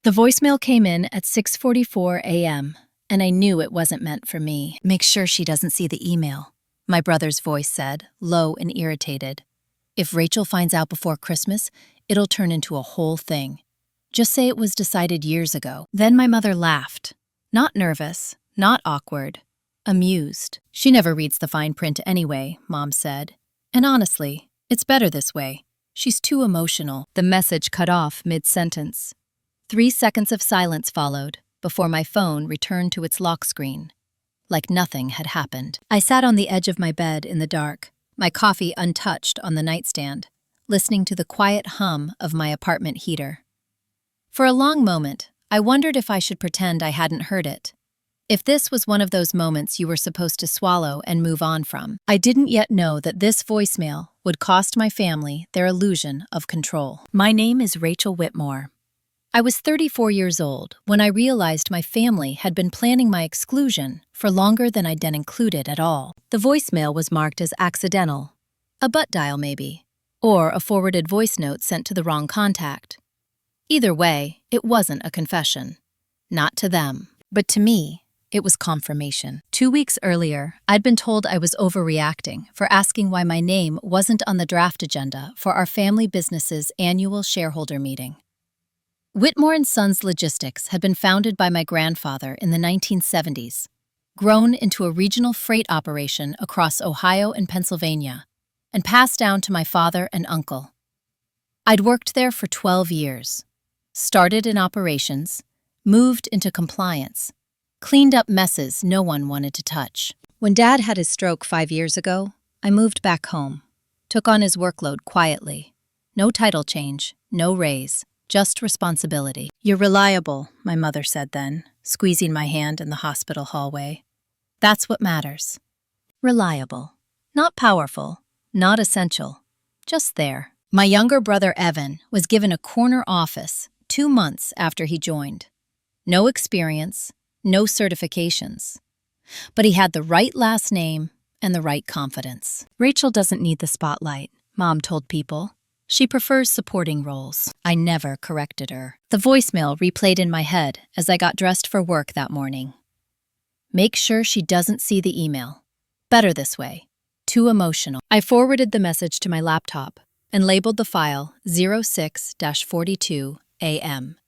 The voicemail came in at 6:44 a.m., and I knew it wasn't meant for me. "Make sure she doesn't see the email," my brother's voice said, low and irritated. "If Rachel finds out before Christmas, it'll turn into a whole thing. Just say it was decided years ago." Then my mother laughed. Not nervous, not awkward, amused. "She never reads the fine print anyway," Mom said. "And honestly, it's better this way. She's too emotional." The message cut off mid-sentence. 3 seconds of silence followed before my phone returned to its lock screen, like nothing had happened. I sat on the edge of my bed in the dark, my coffee untouched on the nightstand, listening to the quiet hum of my apartment heater. For a long moment, I wondered if I should pretend I hadn't heard it. If this was one of those moments you were supposed to swallow and move on from. I didn't yet know that this voicemail would cost my family their illusion of control. My name is Rachel Whitmore. I was 34 years old when I realized my family had been planning my exclusion for longer than I'd been included at all. The voicemail was marked as accidental, a butt dial maybe, or a forwarded voice note sent to the wrong contact. Either way, it wasn't a confession. Not to them, but to me, it was confirmation. 2 weeks earlier, I'd been told I was overreacting for asking why my name wasn't on the draft agenda for our family business's annual shareholder meeting. Whitmore & Sons Logistics had been founded by my grandfather in the 1970s, grown into a regional freight operation across Ohio and Pennsylvania, and passed down to my father and uncle. I'd worked there for 12 years, started in operations, moved into compliance, cleaned up messes no one wanted to touch. When Dad had his stroke 5 years ago, I moved back home, took on his workload quietly. No title change, no raise. Just responsibility. "You're reliable," my mother said then, squeezing my hand in the hospital hallway. "That's what matters. Reliable. Not powerful, not essential. Just there." My younger brother Evan was given a corner office 2 months after he joined. No experience, no certifications. But he had the right last name and the right confidence. "Rachel doesn't need the spotlight," Mom told people. "She prefers supporting roles." I never corrected her. The voicemail replayed in my head as I got dressed for work that morning. "Make sure she doesn't see the email. Better this way. Too emotional." I forwarded the message to my laptop and labeled the file 06-42 a.m.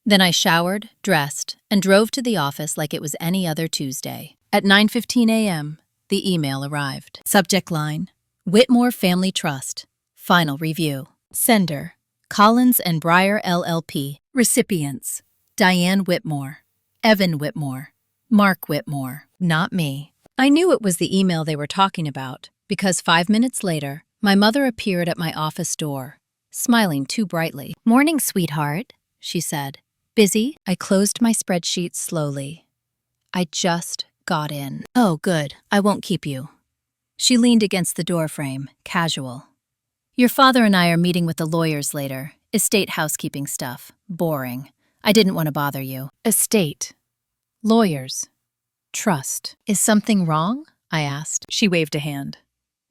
Then I showered, dressed, and drove to the office like it was any other Tuesday. At 9:15 a.m., the email arrived. Subject line: Whitmore Family Trust. Final review. Sender: Collins and Breyer LLP. Recipients: Diane Whitmore, Evan Whitmore, Mark Whitmore. Not me. I knew it was the email they were talking about because 5 minutes later, my mother appeared at my office door, smiling too brightly. "Morning, sweetheart," she said. "Busy?" I closed my spreadsheet slowly. I just got in. "Oh, good. I won't keep you." She leaned against the doorframe, casual. "Your father and I are meeting with the lawyers later. Estate housekeeping stuff. Boring. I didn't want to bother you." Estate. Lawyers. Trust. "Is something wrong?" I asked. She waved a hand.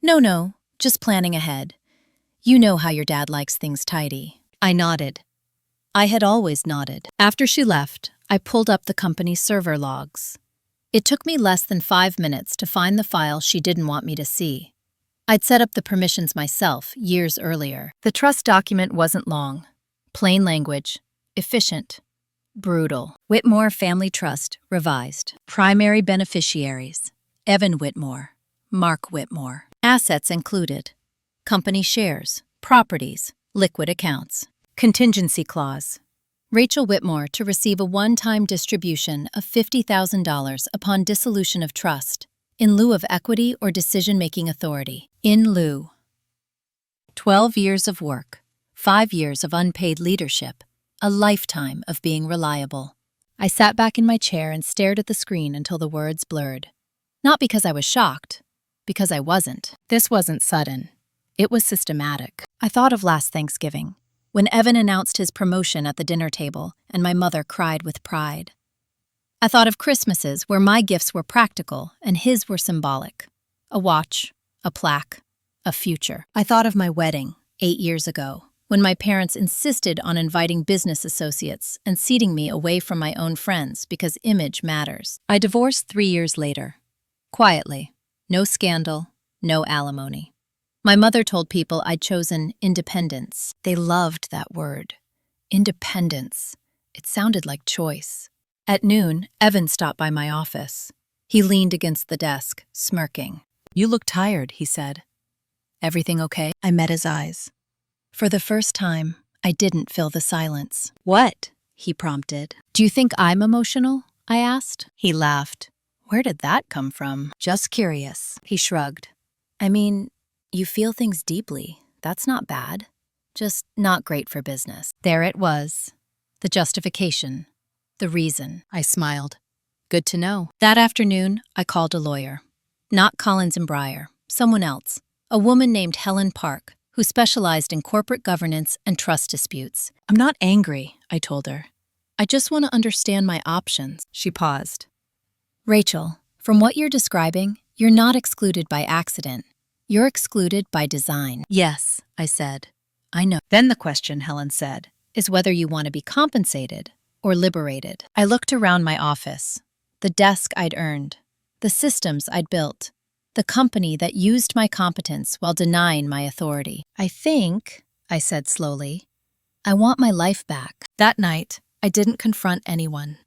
No, just planning ahead. You know how your dad likes things tidy." I nodded. I had always nodded. After she left, I pulled up the company's server logs. It took me less than 5 minutes to find the file she didn't want me to see. I'd set up the permissions myself years earlier. The trust document wasn't long. Plain language. Efficient. Brutal. Whitmore Family Trust, revised. Primary beneficiaries: Evan Whitmore, Mark Whitmore. Assets included: company shares, properties, liquid accounts. Contingency clause: Rachel Whitmore to receive a one-time distribution of $50,000 upon dissolution of trust, in lieu of equity or decision-making authority. In lieu. 12 years of work, 5 years of unpaid leadership, a lifetime of being reliable. I sat back in my chair and stared at the screen until the words blurred. Not because I was shocked, because I wasn't. This wasn't sudden. It was systematic. I thought of last Thanksgiving, when Evan announced his promotion at the dinner table and my mother cried with pride. I thought of Christmases where my gifts were practical and his were symbolic. A watch, a plaque, a future. I thought of my wedding 8 years ago, when my parents insisted on inviting business associates and seating me away from my own friends because image matters. I divorced 3 years later. Quietly. No scandal, no alimony. My mother told people I'd chosen independence. They loved that word. Independence. It sounded like choice. At noon, Evan stopped by my office. He leaned against the desk, smirking. "You look tired," he said. "Everything okay?" I met his eyes. For the first time, I didn't fill the silence. "What?" he prompted. "Do you think I'm emotional?" I asked. He laughed. "Where did that come from?" "Just curious." He shrugged. "I mean, you feel things deeply. That's not bad. Just not great for business." There it was. The justification. The reason. I smiled. Good to know. That afternoon, I called a lawyer. Not Collins and Breyer. Someone else. A woman named Helen Park, who specialized in corporate governance and trust disputes. "I'm not angry," I told her. "I just want to understand my options." She paused. "Rachel, from what you're describing, you're not excluded by accident. You're excluded by design." "Yes," I said. "I know." "Then the question," Helen said, "is whether you want to be compensated or liberated." I looked around my office. The desk I'd earned. The systems I'd built. The company that used my competence while denying my authority. "I think," I said slowly, "I want my life back." That night, I didn't confront anyone.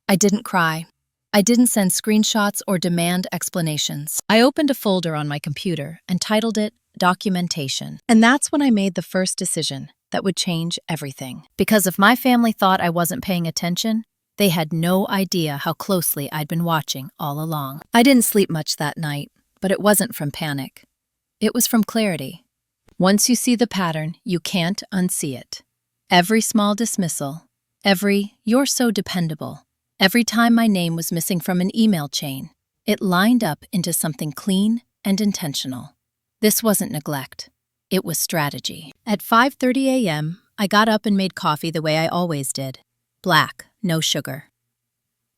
I didn't cry. I didn't send screenshots or demand explanations. I opened a folder on my computer and titled it Documentation. And that's when I made the first decision that would change everything. Because if my family thought I wasn't paying attention, they had no idea how closely I'd been watching all along. I didn't sleep much that night, but it wasn't from panic. It was from clarity. Once you see the pattern, you can't unsee it. Every small dismissal, every "you're so dependable," every time my name was missing from an email chain, it lined up into something clean and intentional. This wasn't neglect. It was strategy. At 5:30 a.m., I got up and made coffee the way I always did. Black, no sugar.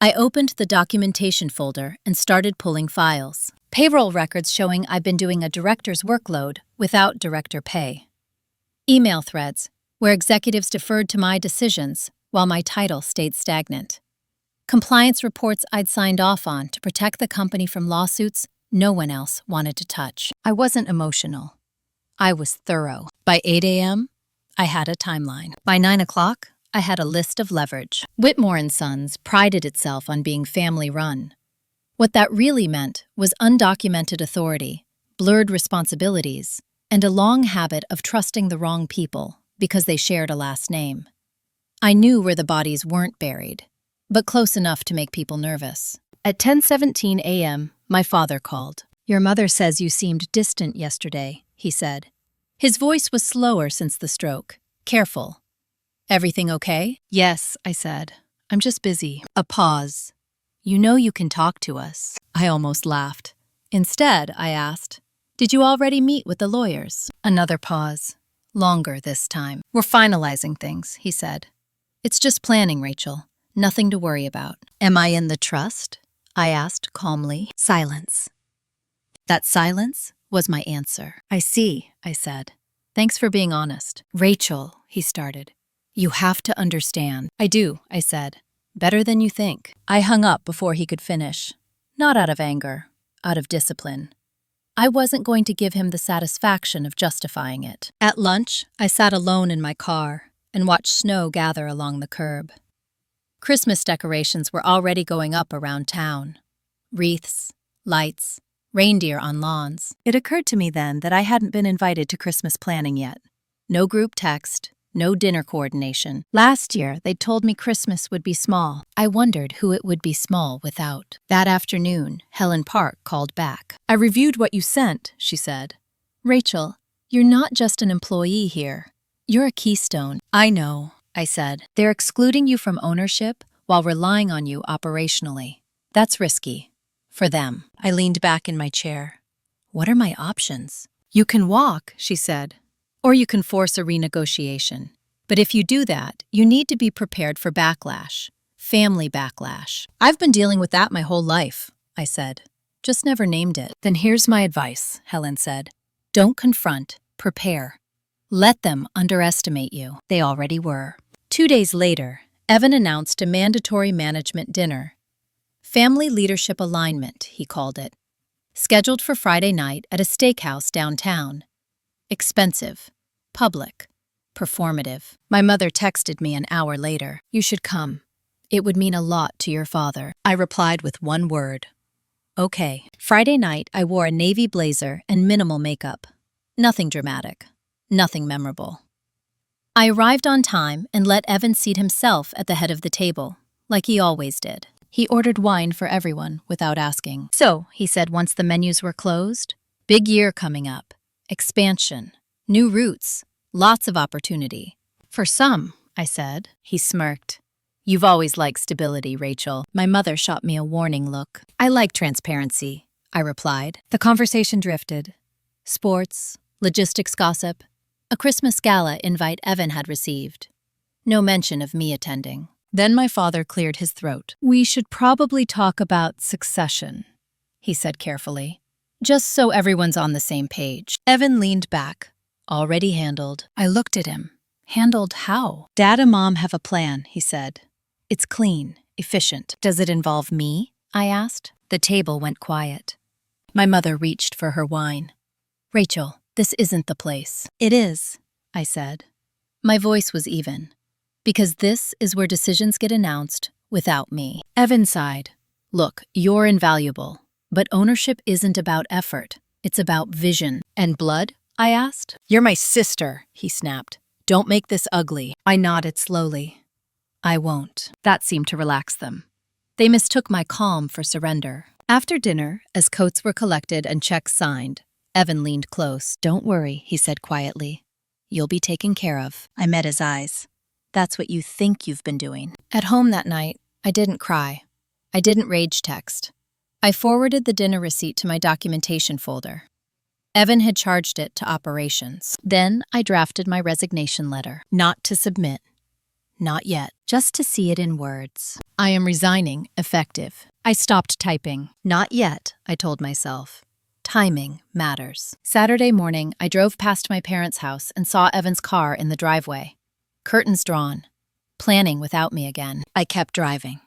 I opened the documentation folder and started pulling files. Payroll records showing I've been doing a director's workload without director pay. Email threads where executives deferred to my decisions while my title stayed stagnant. Compliance reports I'd signed off on to protect the company from lawsuits no one else wanted to touch. I wasn't emotional. I was thorough. By 8 a.m., I had a timeline. By 9 o'clock, I had a list of leverage. Whitmore & Sons prided itself on being family-run. What that really meant was undocumented authority, blurred responsibilities, and a long habit of trusting the wrong people because they shared a last name. I knew where the bodies weren't buried, but close enough to make people nervous. At 10:17 a.m., my father called. "Your mother says you seemed distant yesterday," he said. His voice was slower since the stroke, careful. "Everything okay?" "Yes," I said. "I'm just busy." A pause. "You know you can talk to us." I almost laughed. Instead, I asked, "Did you already meet with the lawyers?" Another pause. Longer this time. "We're finalizing things," he said. "It's just planning, Rachel. Nothing to worry about." "Am I in the trust?" I asked calmly. Silence. That silence was my answer. "I see," I said. "Thanks for being honest." "Rachel," he started. "You have to understand." "I do," I said. "Better than you think." I hung up before he could finish. Not out of anger, out of discipline. I wasn't going to give him the satisfaction of justifying it. At lunch, I sat alone in my car and watched snow gather along the curb. Christmas decorations were already going up around town. Wreaths, lights, reindeer on lawns. It occurred to me then that I hadn't been invited to Christmas planning yet. No group text, no dinner coordination. Last year, they'd told me Christmas would be small. I wondered who it would be small without. That afternoon, Helen Park called back. "I reviewed what you sent," she said. "Rachel, you're not just an employee here. You're a keystone." "I know," I said. "They're excluding you from ownership while relying on you operationally. That's risky. For them." I leaned back in my chair. "What are my options?" "You can walk," she said. "Or you can force a renegotiation. But if you do that, you need to be prepared for backlash. Family backlash." "I've been dealing with that my whole life," I said. "Just never named it." "Then here's my advice," Helen said. "Don't confront, prepare. Let them underestimate you. They already were. 2 days later, Evan announced a mandatory management dinner. Family Leadership Alignment, he called it. Scheduled for Friday night at a steakhouse downtown. Expensive, public, performative. My mother texted me an hour later. You should come. It would mean a lot to your father. I replied with one word. Okay. Friday night, I wore a navy blazer and minimal makeup. Nothing dramatic. Nothing memorable. I arrived on time and let Evan seat himself at the head of the table, like he always did. He ordered wine for everyone without asking. So, he said once the menus were closed, big year coming up. Expansion. New routes. Lots of opportunity. For some, I said. He smirked. You've always liked stability, Rachel. My mother shot me a warning look. I like transparency, I replied. The conversation drifted. Sports, logistics gossip, a Christmas gala invite Evan had received. No mention of me attending. Then my father cleared his throat. We should probably talk about succession, he said carefully. Just so everyone's on the same page. Evan leaned back. Already handled. I looked at him. Handled how? Dad and Mom have a plan, he said. It's clean, efficient. Does it involve me? I asked. The table went quiet. My mother reached for her wine. Rachel, this isn't the place. It is, I said. My voice was even. Because this is where decisions get announced without me. Evan sighed. Look, you're invaluable, but ownership isn't about effort. It's about vision. And blood? I asked. You're my sister, he snapped. Don't make this ugly. I nodded slowly. I won't. That seemed to relax them. They mistook my calm for surrender. After dinner, as coats were collected and checks signed, Evan leaned close. Don't worry, he said quietly. You'll be taken care of. I met his eyes. That's what you think you've been doing. At home that night, I didn't cry. I didn't rage text. I forwarded the dinner receipt to my documentation folder. Evan had charged it to operations. Then I drafted my resignation letter. Not to submit. Not yet. Just to see it in words. I am resigning, effective. I stopped typing. Not yet, I told myself. Timing matters. Saturday morning, I drove past my parents' house and saw Evan's car in the driveway. Curtains drawn. Planning without me again. I kept driving.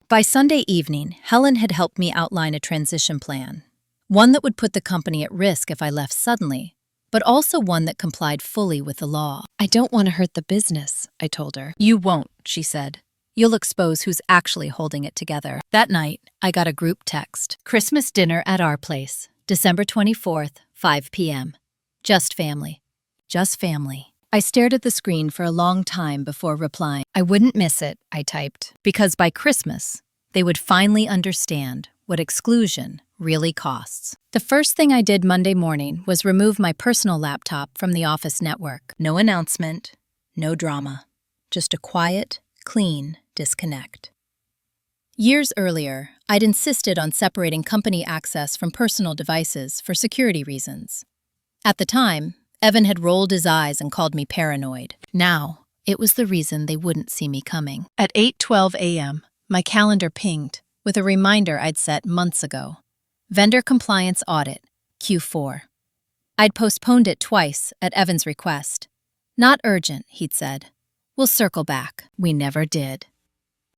By Sunday evening, Helen had helped me outline a transition plan. One that would put the company at risk if I left suddenly, but also one that complied fully with the law. I don't want to hurt the business, I told her. You won't, she said. You'll expose who's actually holding it together. That night, I got a group text. Christmas dinner at our place, December 24th, 5 p.m. Just family. Just family. I stared at the screen for a long time before replying. I wouldn't miss it, I typed, because by Christmas, they would finally understand what exclusion really costs. The first thing I did Monday morning was remove my personal laptop from the office network. No announcement, no drama. Just a quiet, clean disconnect. Years earlier, I'd insisted on separating company access from personal devices for security reasons. At the time, Evan had rolled his eyes and called me paranoid. Now, it was the reason they wouldn't see me coming. At 8:12 a.m., my calendar pinged with a reminder I'd set months ago. Vendor Compliance Audit, Q4. I'd postponed it twice at Evan's request. Not urgent, he'd said. We'll circle back. We never did.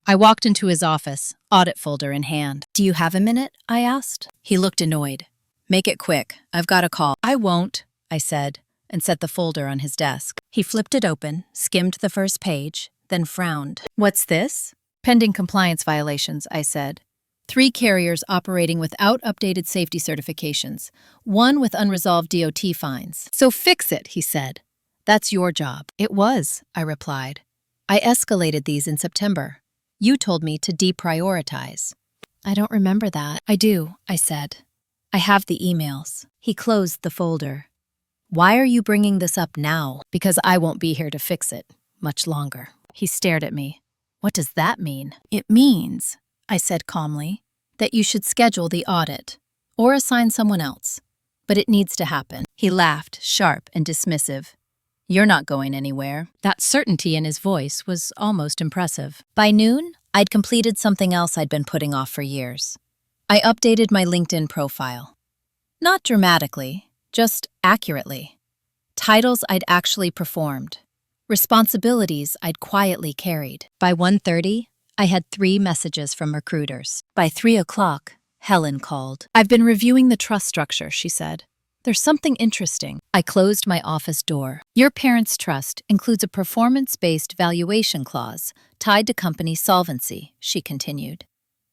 I walked into his office, audit folder in hand. Do you have a minute? I asked. He looked annoyed. Make it quick. I've got a call. I won't, I said, and set the folder on his desk. He flipped it open, skimmed the first page, then frowned. What's this? Pending compliance violations, I said. 3 carriers operating without updated safety certifications, 1 with unresolved DOT fines. So fix it, he said. That's your job. It was, I replied. I escalated these in September. You told me to deprioritize. I don't remember that. I do, I said. I have the emails. He closed the folder. Why are you bringing this up now? Because I won't be here to fix it much longer. He stared at me. What does that mean? It means, I said calmly, that you should schedule the audit or assign someone else. But it needs to happen. He laughed, sharp and dismissive. You're not going anywhere. That certainty in his voice was almost impressive. By noon, I'd completed something else I'd been putting off for years. I updated my LinkedIn profile. Not dramatically, just accurately. titles I'd actually performed, responsibilities I'd quietly carried. By 1:30, I had 3 messages from recruiters. By 3 o'clock, Helen called. "I've been reviewing the trust structure," she said. "There's something interesting." I closed my office door. "Your parents' trust includes a performance-based valuation clause tied to company solvency," she continued.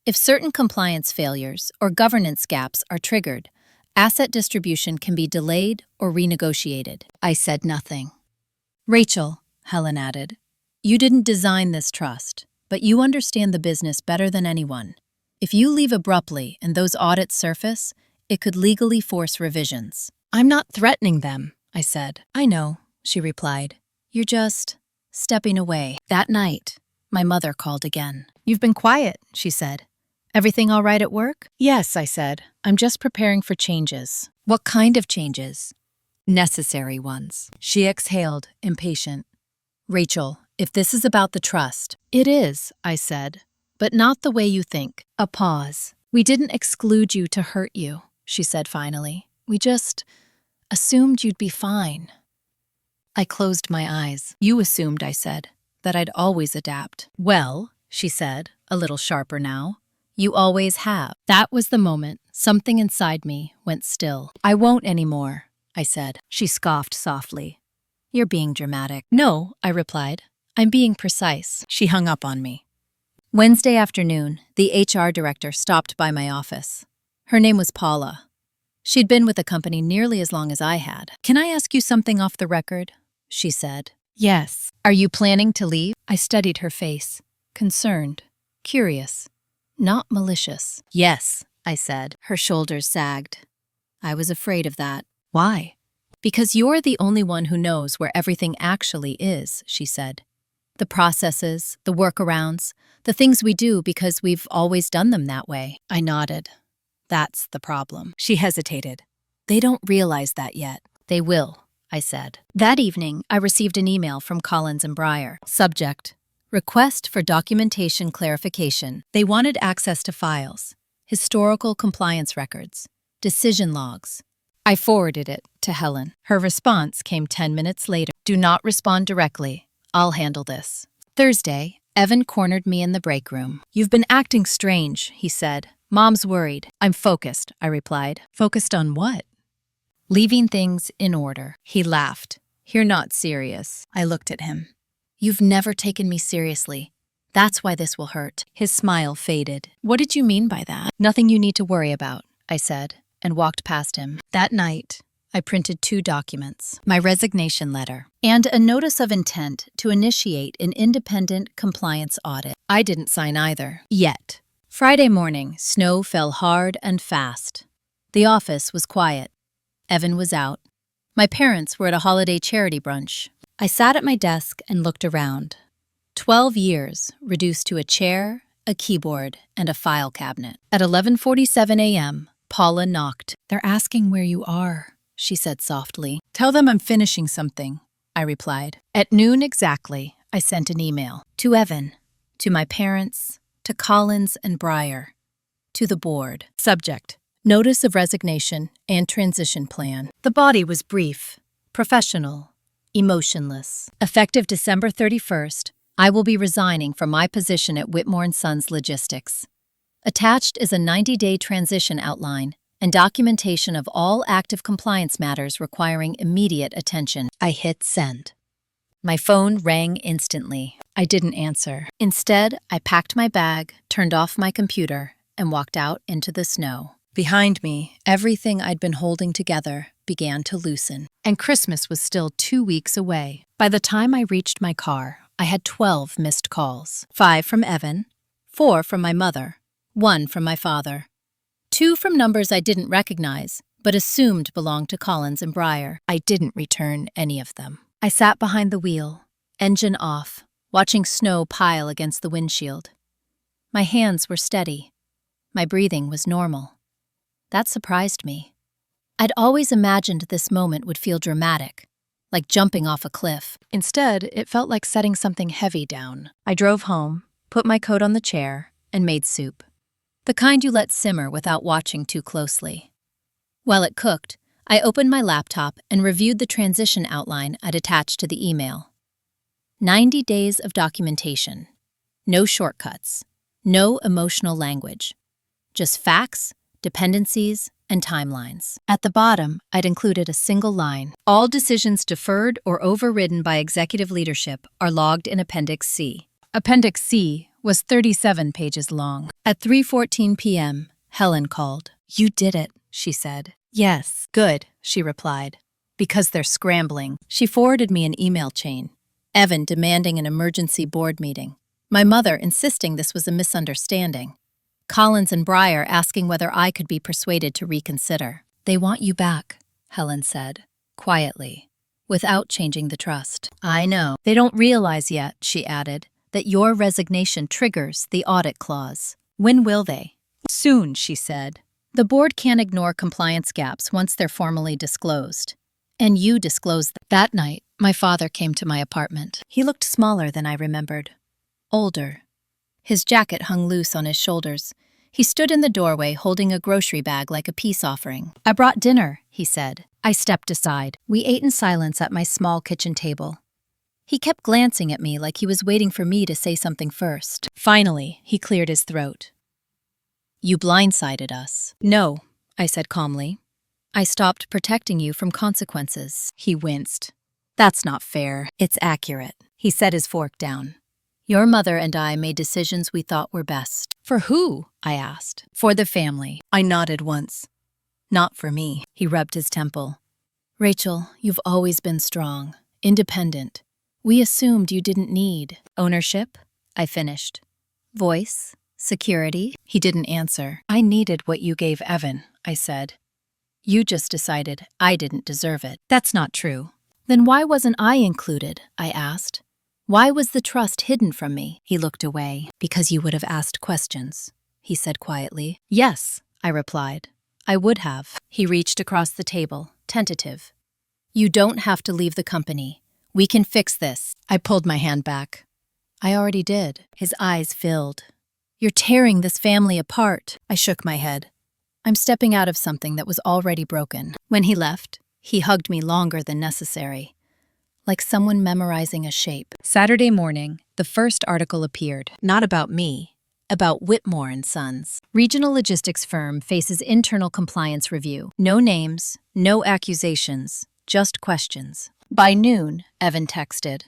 "If certain compliance failures or governance gaps are triggered, asset distribution can be delayed or renegotiated." I said nothing. "Rachel," Helen added, "you didn't design this trust, but you understand the business better than anyone. If you leave abruptly and those audits surface, it could legally force revisions." "I'm not threatening them," I said. "I know," she replied. "You're just stepping away." That night, my mother called again. "You've been quiet," she said. "Everything all right at work?" "Yes," I said. "I'm just preparing for changes." "What kind of changes?" "Necessary ones." She exhaled, impatient. "Rachel, if this is about the trust—" "It is," I said, "but not the way you think." A pause. "We didn't exclude you to hurt you," she said finally. "We just assumed you'd be fine." I closed my eyes. "You assumed," I said, "that I'd always adapt." "Well," she said, a little sharper now, "you always have." That was the moment something inside me went still. "I won't anymore," I said. She scoffed softly. "You're being dramatic." "No," I replied. "I'm being precise." She hung up on me. Wednesday afternoon, the HR director stopped by my office. Her name was Paula. She'd been with the company nearly as long as I had. "Can I ask you something off the record?" she said. "Yes." "Are you planning to leave?" I studied her face. Concerned, curious, not malicious. "Yes," I said. Her shoulders sagged. "I was afraid of that." "Why?" "Because you're the only one who knows where everything actually is," she said. "The processes, the workarounds, the things we do because we've always done them that way." I nodded. "That's the problem." She hesitated. "They don't realize that yet." "They will," I said. That evening, I received an email from Collins and Breyer. Subject: Request for documentation clarification. They wanted access to files, historical compliance records, decision logs. I forwarded it to Helen. Her response came 10 minutes later. "Do not respond directly. I'll handle this." Thursday, Evan cornered me in the break room. "You've been acting strange," he said. "Mom's worried." "I'm focused," I replied. "Focused on what?" "Leaving things in order." He laughed. "You're not serious." I looked at him. "You've never taken me seriously. That's why this will hurt." His smile faded. "What did you mean by that?" "Nothing you need to worry about," I said, and walked past him. That night, I printed 2 documents, my resignation letter and a notice of intent to initiate an independent compliance audit. I didn't sign either, yet. Friday morning, snow fell hard and fast. The office was quiet. Evan was out. My parents were at a holiday charity brunch. I sat at my desk and looked around. 12 years reduced to a chair, a keyboard, and a file cabinet. At 11:47 a.m., Paula knocked. "They're asking where you are," she said softly. "Tell them I'm finishing something," I replied. At noon exactly, I sent an email. To Evan, to my parents, to Collins and Breyer, to the board. Subject: Notice of resignation and transition plan. The body was brief, professional, emotionless. Effective December 31st, I will be resigning from my position at Whitmore & Sons Logistics. Attached is a 90-day transition outline and documentation of all active compliance matters requiring immediate attention. I hit send. My phone rang instantly. I didn't answer. Instead, I packed my bag, turned off my computer, and walked out into the snow. Behind me, everything I'd been holding together began to loosen. And Christmas was still 2 weeks away. By the time I reached my car, I had 12 missed calls. 5 from Evan, 4 from my mother, 1 from my father. 2 from numbers I didn't recognize, but assumed belonged to Collins and Breyer. I didn't return any of them. I sat behind the wheel, engine off, watching snow pile against the windshield. My hands were steady. My breathing was normal. That surprised me. I'd always imagined this moment would feel dramatic, like jumping off a cliff. Instead, it felt like setting something heavy down. I drove home, put my coat on the chair, and made soup. The kind you let simmer without watching too closely. While it cooked, I opened my laptop and reviewed the transition outline I'd attached to the email. 90 days of documentation. No shortcuts. No emotional language. Just facts, dependencies, and timelines. At the bottom, I'd included a single line. All decisions deferred or overridden by executive leadership are logged in Appendix C. Appendix C was 37 pages long. At 3:14 p.m., Helen called. "You did it," she said. "Yes, good," she replied. "Because they're scrambling." She forwarded me an email chain. Evan demanding an emergency board meeting. My mother insisting this was a misunderstanding. Collins and Breyer asking whether I could be persuaded to reconsider. "They want you back," Helen said, quietly, without changing the trust. "I know. They don't realize yet," she added, "that your resignation triggers the audit clause." "When will they?" "Soon," she said. "The board can't ignore compliance gaps once they're formally disclosed. And you disclosed them." That night, my father came to my apartment. He looked smaller than I remembered. Older. His jacket hung loose on his shoulders. He stood in the doorway holding a grocery bag like a peace offering. "I brought dinner," he said. I stepped aside. We ate in silence at my small kitchen table. He kept glancing at me like he was waiting for me to say something first. Finally, he cleared his throat. "You blindsided us." "No," I said calmly. "I stopped protecting you from consequences." He winced. "That's not fair." "It's accurate." He set his fork down. "Your mother and I made decisions we thought were best." "For who?" I asked. "For the family." I nodded once. "Not for me." He rubbed his temple. "Rachel, you've always been strong, independent. We assumed you didn't need ownership," I finished. "Voice, security." He didn't answer. "I needed what you gave Evan," I said. "You just decided I didn't deserve it." "That's not true." "Then why wasn't I included?" I asked. "Why was the trust hidden from me?" He looked away. "Because you would have asked questions," he said quietly. "Yes," I replied. "I would have." He reached across the table, tentative. "You don't have to leave the company. We can fix this." I pulled my hand back. "I already did." His eyes filled. "You're tearing this family apart." I shook my head. "I'm stepping out of something that was already broken." When he left, he hugged me longer than necessary, like someone memorizing a shape. Saturday morning, the first article appeared. Not about me, about Whitmore and Sons. Regional logistics firm faces internal compliance review. No names, no accusations, just questions. By noon, Evan texted,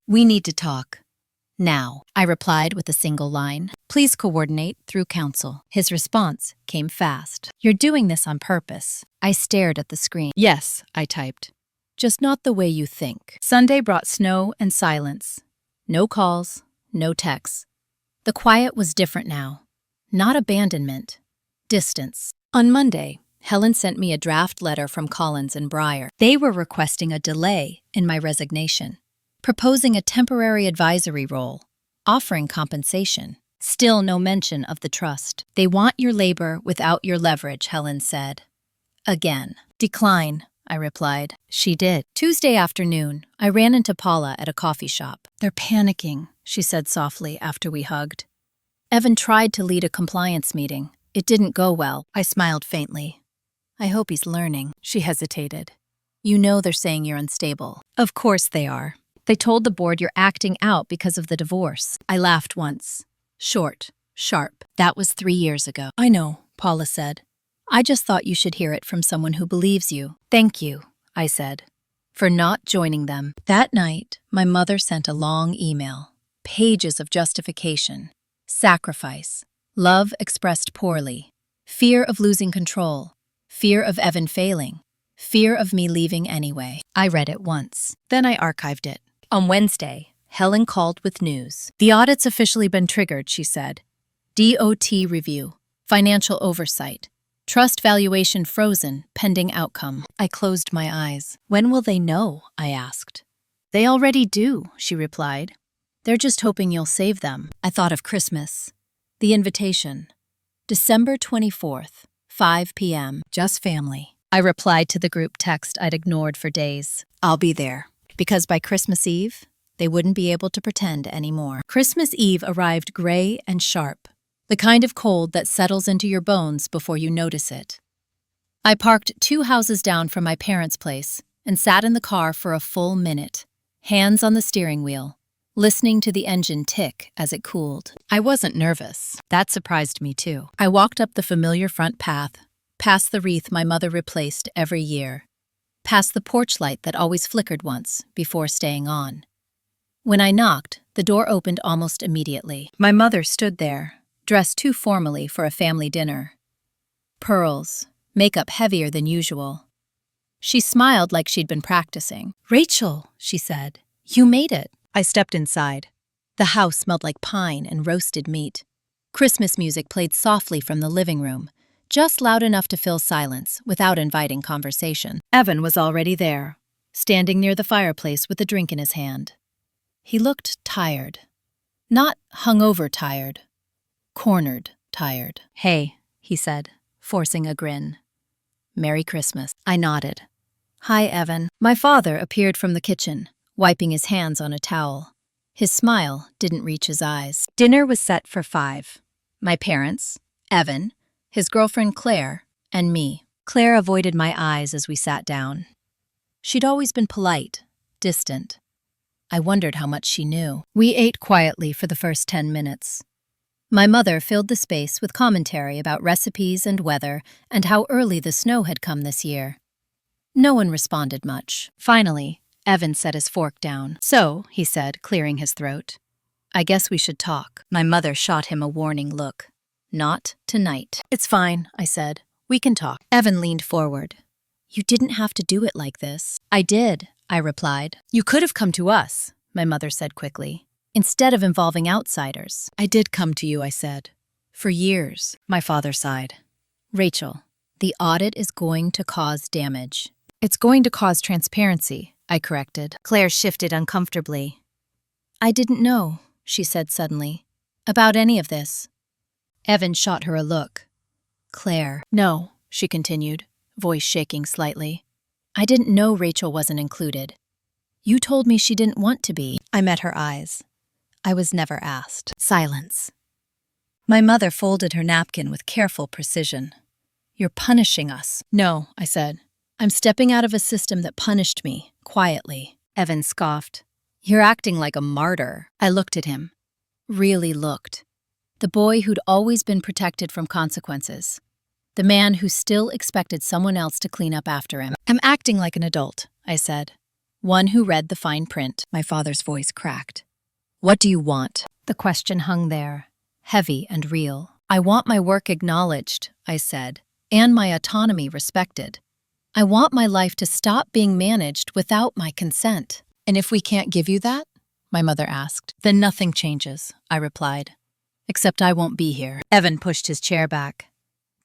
"We need to talk. Now." I replied with a single line, "Please coordinate through counsel." His response came fast. "You're doing this on purpose." I stared at the screen. "Yes," I typed. "Just not the way you think." Sunday brought snow and silence. No calls, no texts. The quiet was different now. Not abandonment, distance. On Monday, Helen sent me a draft letter from Collins and Breyer. They were requesting a delay in my resignation, proposing a temporary advisory role, offering compensation. Still no mention of the trust. "They want your labor without your leverage," Helen said. Again. "Decline," I replied. She did. Tuesday afternoon, I ran into Paula at a coffee shop. "They're panicking," she said softly after we hugged. "Evan tried to lead a compliance meeting. It didn't go well." I smiled faintly. "I hope he's learning." She hesitated. "You know they're saying you're unstable." "Of course they are. They told the board you're acting out because of the divorce." I laughed once. Short, sharp. "That was 3 years ago." "I know," Paula said. "I just thought you should hear it from someone who believes you." "Thank you," I said, "for not joining them." That night, my mother sent a long email. Pages of justification. Sacrifice. Love expressed poorly. Fear of losing control. Fear of Evan failing. Fear of me leaving anyway. I read it once. Then I archived it. On Wednesday, Helen called with news. "The audit's officially been triggered," she said. "DOT review. Financial oversight. Trust valuation frozen, pending outcome." I closed my eyes. "When will they know?" I asked. "They already do," she replied. "They're just hoping you'll save them." I thought of Christmas. The invitation. December 24th, 5 p.m. Just family. I replied to the group text I'd ignored for days. "I'll be there." Because by Christmas Eve, they wouldn't be able to pretend anymore. Christmas Eve arrived gray and sharp. The kind of cold that settles into your bones before you notice it. I parked 2 houses down from my parents' place and sat in the car for a full minute, hands on the steering wheel, listening to the engine tick as it cooled. I wasn't nervous. That surprised me too. I walked up the familiar front path, past the wreath my mother replaced every year, past the porch light that always flickered once before staying on. When I knocked, the door opened almost immediately. My mother stood there, dressed too formally for a family dinner. Pearls, makeup heavier than usual. She smiled like she'd been practicing. "Rachel," she said, "you made it." I stepped inside. The house smelled like pine and roasted meat. Christmas music played softly from the living room, just loud enough to fill silence without inviting conversation. Evan was already there, standing near the fireplace with a drink in his hand. He looked tired. Not hungover tired. Cornered tired. "Hey," he said, forcing a grin. "Merry Christmas." I nodded. "Hi, Evan." My father appeared from the kitchen, wiping his hands on a towel. His smile didn't reach his eyes. Dinner was set for 5. My parents, Evan, his girlfriend Claire, and me. Claire avoided my eyes as we sat down. She'd always been polite, distant. I wondered how much she knew. We ate quietly for the first 10 minutes. My mother filled the space with commentary about recipes and weather and how early the snow had come this year. No one responded much. Finally, Evan set his fork down. "So," he said, clearing his throat, "I guess we should talk." My mother shot him a warning look. "Not tonight." "It's fine," I said. "We can talk." Evan leaned forward. "You didn't have to do it like this." "I did," I replied. "You could have come to us," my mother said quickly, "instead of involving outsiders." "I did come to you," I said. "For years." My father sighed. "Rachel, the audit is going to cause damage." "It's going to cause transparency," I corrected. Claire shifted uncomfortably. "I didn't know," she said suddenly, "about any of this." Evan shot her a look. "Claire." "No," she continued, voice shaking slightly. "I didn't know Rachel wasn't included. You told me she didn't want to be." I met her eyes. I was never asked. Silence. My mother folded her napkin with careful precision. "You're punishing us." "No," I said. "I'm stepping out of a system that punished me, quietly." Evan scoffed. "You're acting like a martyr." I looked at him. Really looked. The boy who'd always been protected from consequences. The man who still expected someone else to clean up after him. "I'm acting like an adult," I said. "One who read the fine print." My father's voice cracked. "What do you want?" The question hung there, heavy and real. "I want my work acknowledged," I said, "and my autonomy respected. I want my life to stop being managed without my consent." "And if we can't give you that?" my mother asked. "Then nothing changes," I replied. "Except I won't be here." Evan pushed his chair back.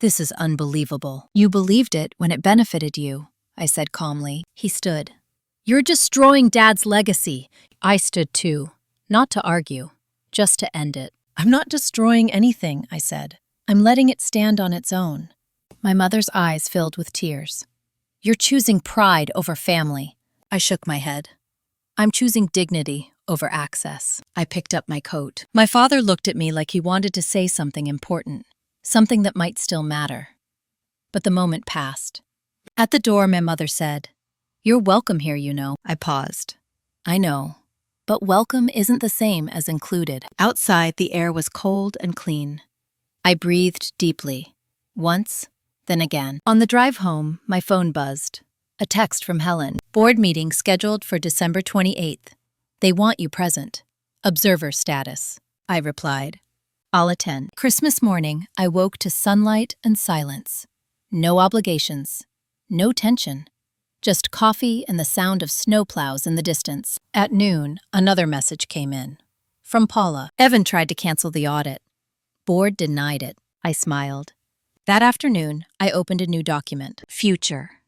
"This is unbelievable." "You believed it when it benefited you," I said calmly. He stood. "You're destroying Dad's legacy." I stood too, not to argue, just to end it. "I'm not destroying anything," I said. "I'm letting it stand on its own." My mother's eyes filled with tears. "You're choosing pride over family." I shook my head. "I'm choosing dignity over access." I picked up my coat. My father looked at me like he wanted to say something important, something that might still matter. But the moment passed. At the door, my mother said, "You're welcome here, you know." I paused. "I know, but welcome isn't the same as included." Outside, the air was cold and clean. I breathed deeply. Once, then again. On the drive home, my phone buzzed. A text from Helen. "Board meeting scheduled for December 28th. They want you present. Observer status." I replied, "I'll attend." Christmas morning, I woke to sunlight and silence. No obligations. No tension. Just coffee and the sound of snowplows in the distance. At noon, another message came in. From Paula. Evan tried to cancel the audit. Board denied it. I smiled. That afternoon, I opened a new document. Future.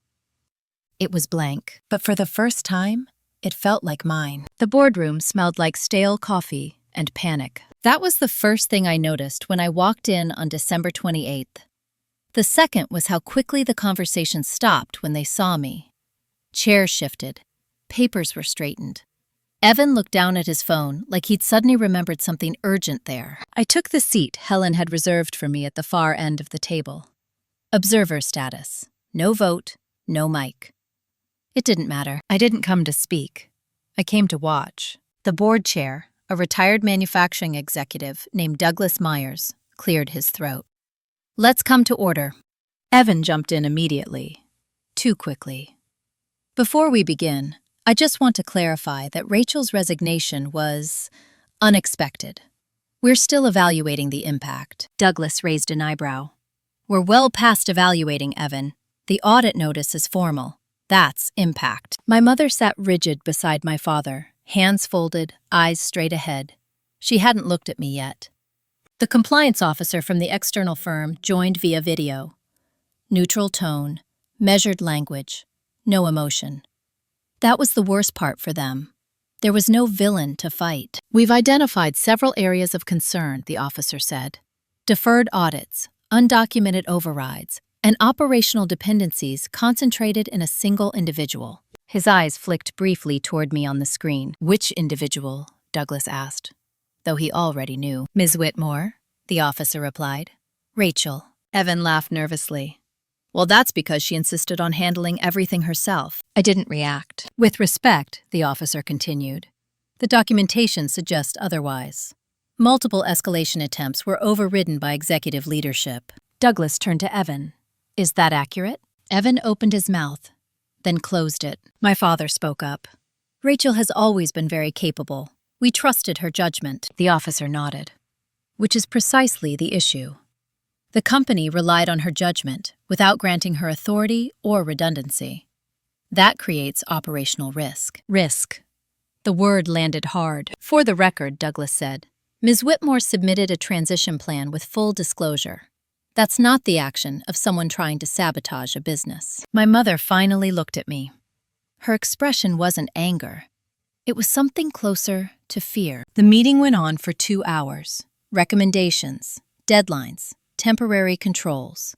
It was blank, but for the first time, it felt like mine. The boardroom smelled like stale coffee and panic. That was the first thing I noticed when I walked in on December 28th. The second was how quickly the conversation stopped when they saw me. Chairs shifted. Papers were straightened. Evan looked down at his phone like he'd suddenly remembered something urgent there. I took the seat Helen had reserved for me at the far end of the table. Observer status. No vote, no mic. It didn't matter. I didn't come to speak. I came to watch. The board chair, a retired manufacturing executive named Douglas Myers, cleared his throat. Let's come to order. Evan jumped in immediately. Too quickly. Before we begin, I just want to clarify that Rachel's resignation was unexpected. We're still evaluating the impact. Douglas raised an eyebrow. We're well past evaluating, Evan. The audit notice is formal. That's impact. My mother sat rigid beside my father, hands folded, eyes straight ahead. She hadn't looked at me yet. The compliance officer from the external firm joined via video. Neutral tone, measured language, no emotion. That was the worst part for them. There was no villain to fight. We've identified several areas of concern, the officer said. Deferred audits, undocumented overrides, and operational dependencies concentrated in a single individual. His eyes flicked briefly toward me on the screen. Which individual? Douglas asked, though he already knew. Ms. Whitmore, the officer replied. Rachel. Evan laughed nervously. Well, that's because she insisted on handling everything herself. I didn't react. With respect, the officer continued. The documentation suggests otherwise. Multiple escalation attempts were overridden by executive leadership. Douglas turned to Evan. Is that accurate? Evan opened his mouth, then closed it. My father spoke up. Rachel has always been very capable. We trusted her judgment. The officer nodded. Which is precisely the issue. The company relied on her judgment without granting her authority or redundancy. That creates operational risk. Risk. The word landed hard. For the record, Douglas said, Ms. Whitmore submitted a transition plan with full disclosure. That's not the action of someone trying to sabotage a business. My mother finally looked at me. Her expression wasn't anger. It was something closer to fear. The meeting went on for 2 hours. Recommendations, deadlines, temporary controls.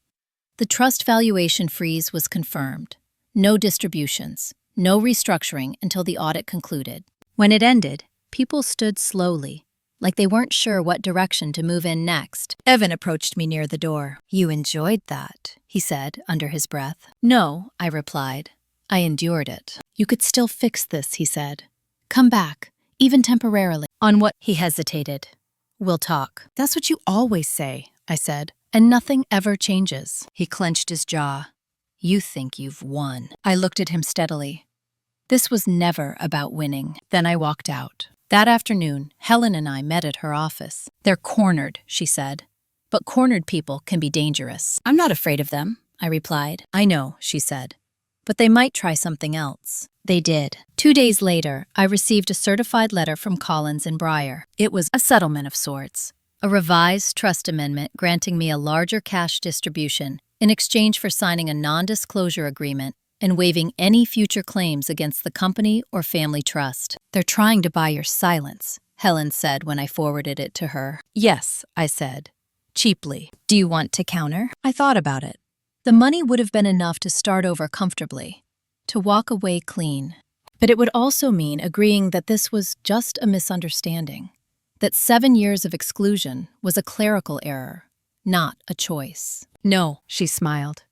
The trust valuation freeze was confirmed. No distributions, no restructuring until the audit concluded. When it ended, people stood slowly, like they weren't sure what direction to move in next. Evan approached me near the door. You enjoyed that, he said under his breath. No, I replied. I endured it. You could still fix this, he said. Come back, even temporarily. On what? He hesitated. We'll talk. That's what you always say, I said, and nothing ever changes. He clenched his jaw. You think you've won. I looked at him steadily. This was never about winning. Then I walked out. That afternoon, Helen and I met at her office. They're cornered, she said. But cornered people can be dangerous. I'm not afraid of them, I replied. I know, she said. But they might try something else. They did. 2 days later, I received a certified letter from Collins and Breyer. It was a settlement of sorts. A revised trust amendment granting me a larger cash distribution in exchange for signing a non-disclosure agreement and waiving any future claims against the company or family trust. They're trying to buy your silence, Helen said when I forwarded it to her. Yes, I said, cheaply. Do you want to counter? I thought about it. The money would have been enough to start over comfortably, to walk away clean. But it would also mean agreeing that this was just a misunderstanding, that 7 years of exclusion was a clerical error, not a choice. No, she smiled.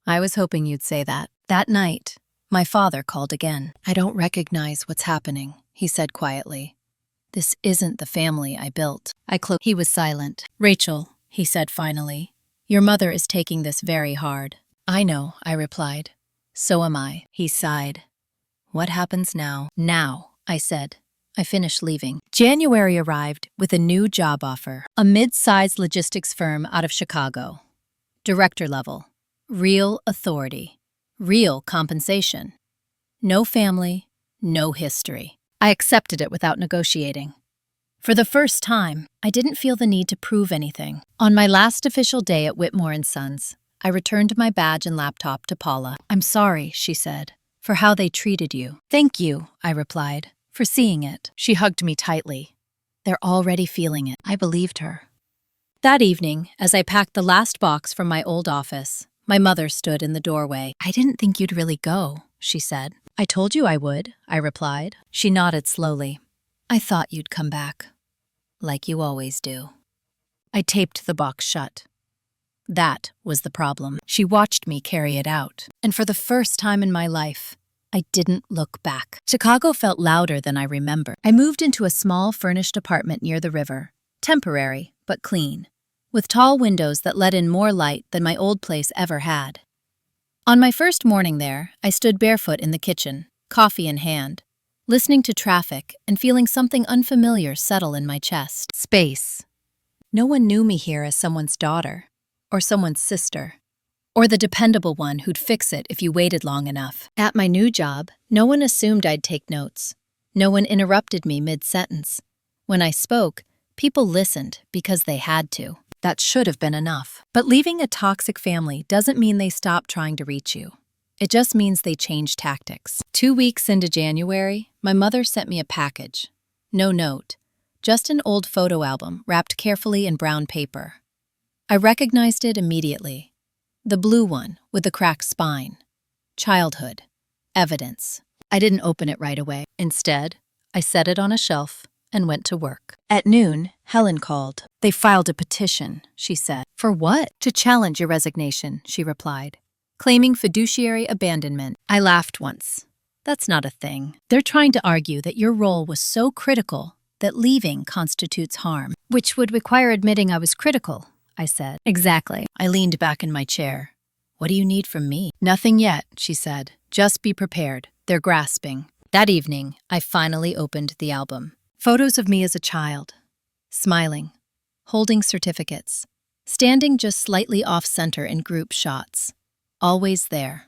I was hoping you'd say that. That night, my father called again. I don't recognize what's happening, he said quietly. This isn't the family I built. He was silent. Rachel, he said finally, your mother is taking this very hard. I know, I replied. So am I. He sighed. What happens now? Now, I said. I finished leaving. January arrived with a new job offer, a mid-sized logistics firm out of Chicago. Director level. Real authority. Real compensation. No family, no history. I accepted it without negotiating. For the first time, I didn't feel the need to prove anything. On my last official day at Whitmore & Sons, I returned my badge and laptop to Paula. I'm sorry, she said, for how they treated you. Thank you, I replied, for seeing it. She hugged me tightly. They're already feeling it. I believed her. That evening, as I packed the last box from my old office, my mother stood in the doorway. I didn't think you'd really go, she said. I told you I would, I replied. She nodded slowly. I thought you'd come back. Like you always do. I taped the box shut. That was the problem. She watched me carry it out. And for the first time in my life, I didn't look back. Chicago felt louder than I remember. I moved into a small furnished apartment near the river, temporary but clean, with tall windows that let in more light than my old place ever had. On my first morning there, I stood barefoot in the kitchen, coffee in hand, listening to traffic and feeling something unfamiliar settle in my chest. Space. No one knew me here as someone's daughter, or someone's sister, or the dependable one who'd fix it if you waited long enough. At my new job, no one assumed I'd take notes. No one interrupted me mid-sentence. When I spoke, people listened because they had to. That should have been enough. But leaving a toxic family doesn't mean they stop trying to reach you. It just means they change tactics. 2 weeks into January, my mother sent me a package. No note, just an old photo album wrapped carefully in brown paper. I recognized it immediately. The blue one with the cracked spine. Childhood. Evidence. I didn't open it right away. Instead, I set it on a shelf and went to work. At noon, Helen called. They filed a petition, she said. For what? To challenge your resignation, she replied, claiming fiduciary abandonment. I laughed once. That's not a thing. They're trying to argue that your role was so critical that leaving constitutes harm, which would require admitting I was critical, I said. Exactly. I leaned back in my chair. What do you need from me? Nothing yet, she said. Just be prepared. They're grasping. That evening, I finally opened the album. Photos of me as a child. Smiling. Holding certificates. Standing just slightly off-center in group shots. Always there.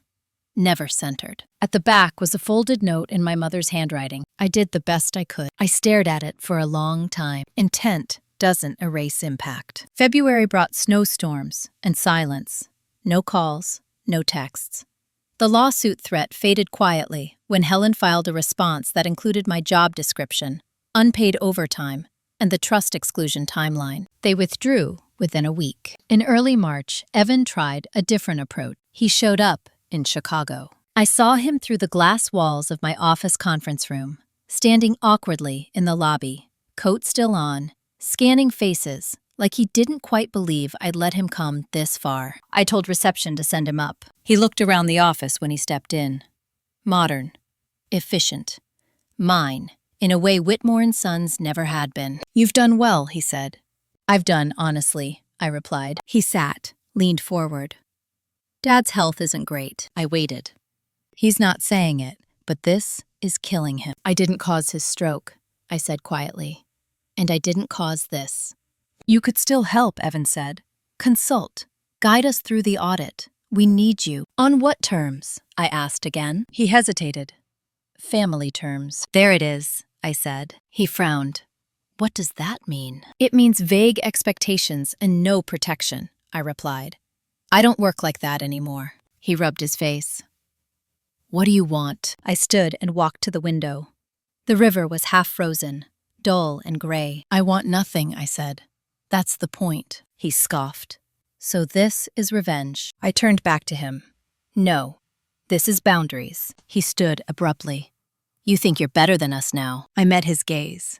Never centered. At the back was a folded note in my mother's handwriting. I did the best I could. I stared at it for a long time. Intent doesn't erase impact. February brought snowstorms and silence. No calls, no texts. The lawsuit threat faded quietly when Helen filed a response that included my job description, unpaid overtime, and the trust exclusion timeline. They withdrew within a week. In early March, Evan tried a different approach. He showed up in Chicago. I saw him through the glass walls of my office conference room, standing awkwardly in the lobby, coat still on, scanning faces, like he didn't quite believe I'd let him come this far. I told reception to send him up. He looked around the office when he stepped in. Modern. Efficient. Mine, in a way Whitmore and Sons never had been. You've done well, he said. I've done, honestly, I replied. He sat, leaned forward. Dad's health isn't great. I waited. He's not saying it, but this is killing him. I didn't cause his stroke, I said quietly. And I didn't cause this. You could still help, Evan said. Consult. Guide us through the audit. We need you. On what terms? I asked again. He hesitated. Family terms. There it is, I said. He frowned. What does that mean? It means vague expectations and no protection, I replied. I don't work like that anymore. He rubbed his face. What do you want? I stood and walked to the window. The river was half frozen, dull and gray. I want nothing, I said. That's the point. He scoffed. So this is revenge. I turned back to him. No, this is boundaries. He stood abruptly. You think you're better than us now. I met his gaze.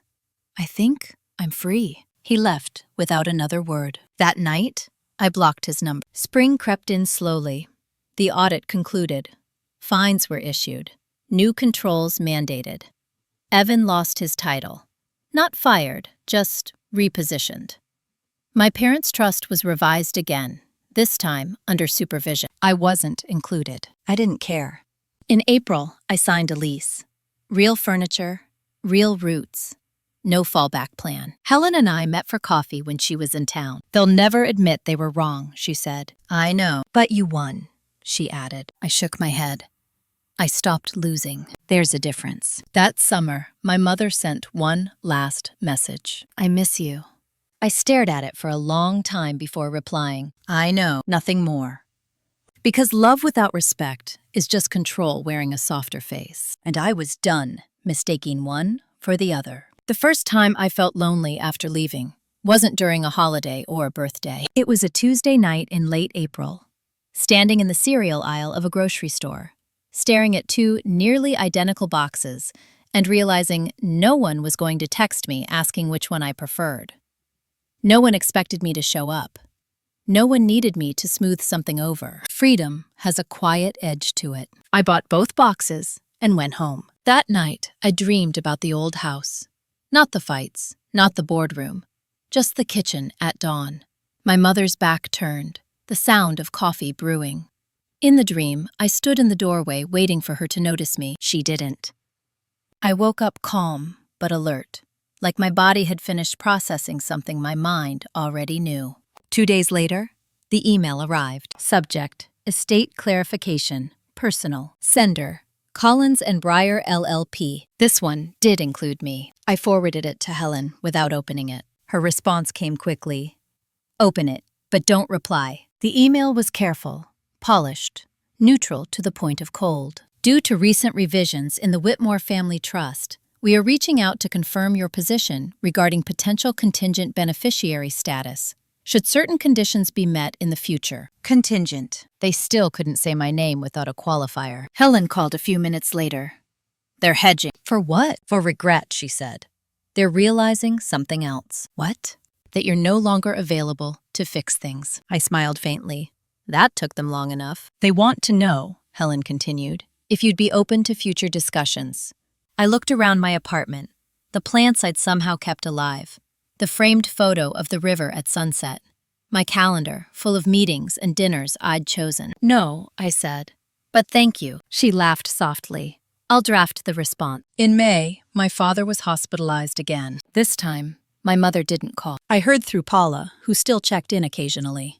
I think I'm free. He left without another word. That night, I blocked his number. Spring crept in slowly. The audit concluded. Fines were issued. New controls mandated. Evan lost his title. Not fired, just repositioned. My parents' trust was revised again, this time under supervision. I wasn't included. I didn't care. In April, I signed a lease. Real furniture, real roots. No fallback plan. Helen and I met for coffee when she was in town. They'll never admit they were wrong, she said. I know. But you won, she added. I shook my head. I stopped losing. There's a difference. That summer, my mother sent one last message. I miss you. I stared at it for a long time before replying. I know, nothing more. Because love without respect is just control wearing a softer face. And I was done mistaking one for the other. The first time I felt lonely after leaving wasn't during a holiday or a birthday. It was a Tuesday night in late April, standing in the cereal aisle of a grocery store, staring at two nearly identical boxes and realizing no one was going to text me asking which one I preferred. No one expected me to show up. No one needed me to smooth something over. Freedom has a quiet edge to it. I bought both boxes and went home. That night, I dreamed about the old house. Not the fights, not the boardroom, just the kitchen at dawn. My mother's back turned, the sound of coffee brewing. In the dream, I stood in the doorway waiting for her to notice me. She didn't. I woke up calm but alert, like my body had finished processing something my mind already knew. 2 days later, the email arrived. Subject: Estate Clarification, Personal. Sender: Collins and Breyer LLP. This one did include me. I forwarded it to Helen without opening it. Her response came quickly. Open it, but don't reply. The email was careful, polished, neutral to the point of cold. Due to recent revisions in the Whitmore Family Trust, we are reaching out to confirm your position regarding potential contingent beneficiary status, should certain conditions be met in the future. Contingent. They still couldn't say my name without a qualifier. Helen called a few minutes later. They're hedging. For what? For regret, she said. They're realizing something else. What? That you're no longer available to fix things. I smiled faintly. That took them long enough. They want to know, Helen continued, if you'd be open to future discussions. I looked around my apartment, the plants I'd somehow kept alive, the framed photo of the river at sunset, my calendar full of meetings and dinners I'd chosen. No, I said, but thank you. She laughed softly. I'll draft the response. In May, my father was hospitalized again. This time, my mother didn't call. I heard through Paula, who still checked in occasionally.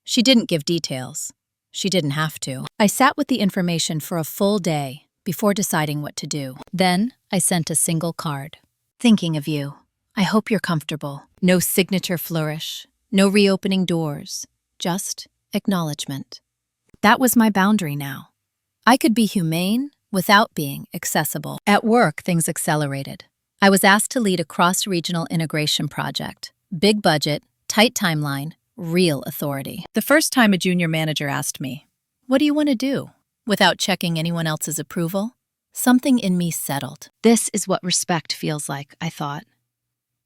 She didn't give details. She didn't have to. I sat with the information for a full day before deciding what to do. Then, I sent a single card. Thinking of you. I hope you're comfortable. No signature flourish. No reopening doors. Just acknowledgement. That was my boundary now. I could be humane without being accessible. At work, things accelerated. I was asked to lead a cross-regional integration project. Big budget, tight timeline, real authority. The first time a junior manager asked me, "What do you want to do?" without checking anyone else's approval, something in me settled. This is what respect feels like, I thought.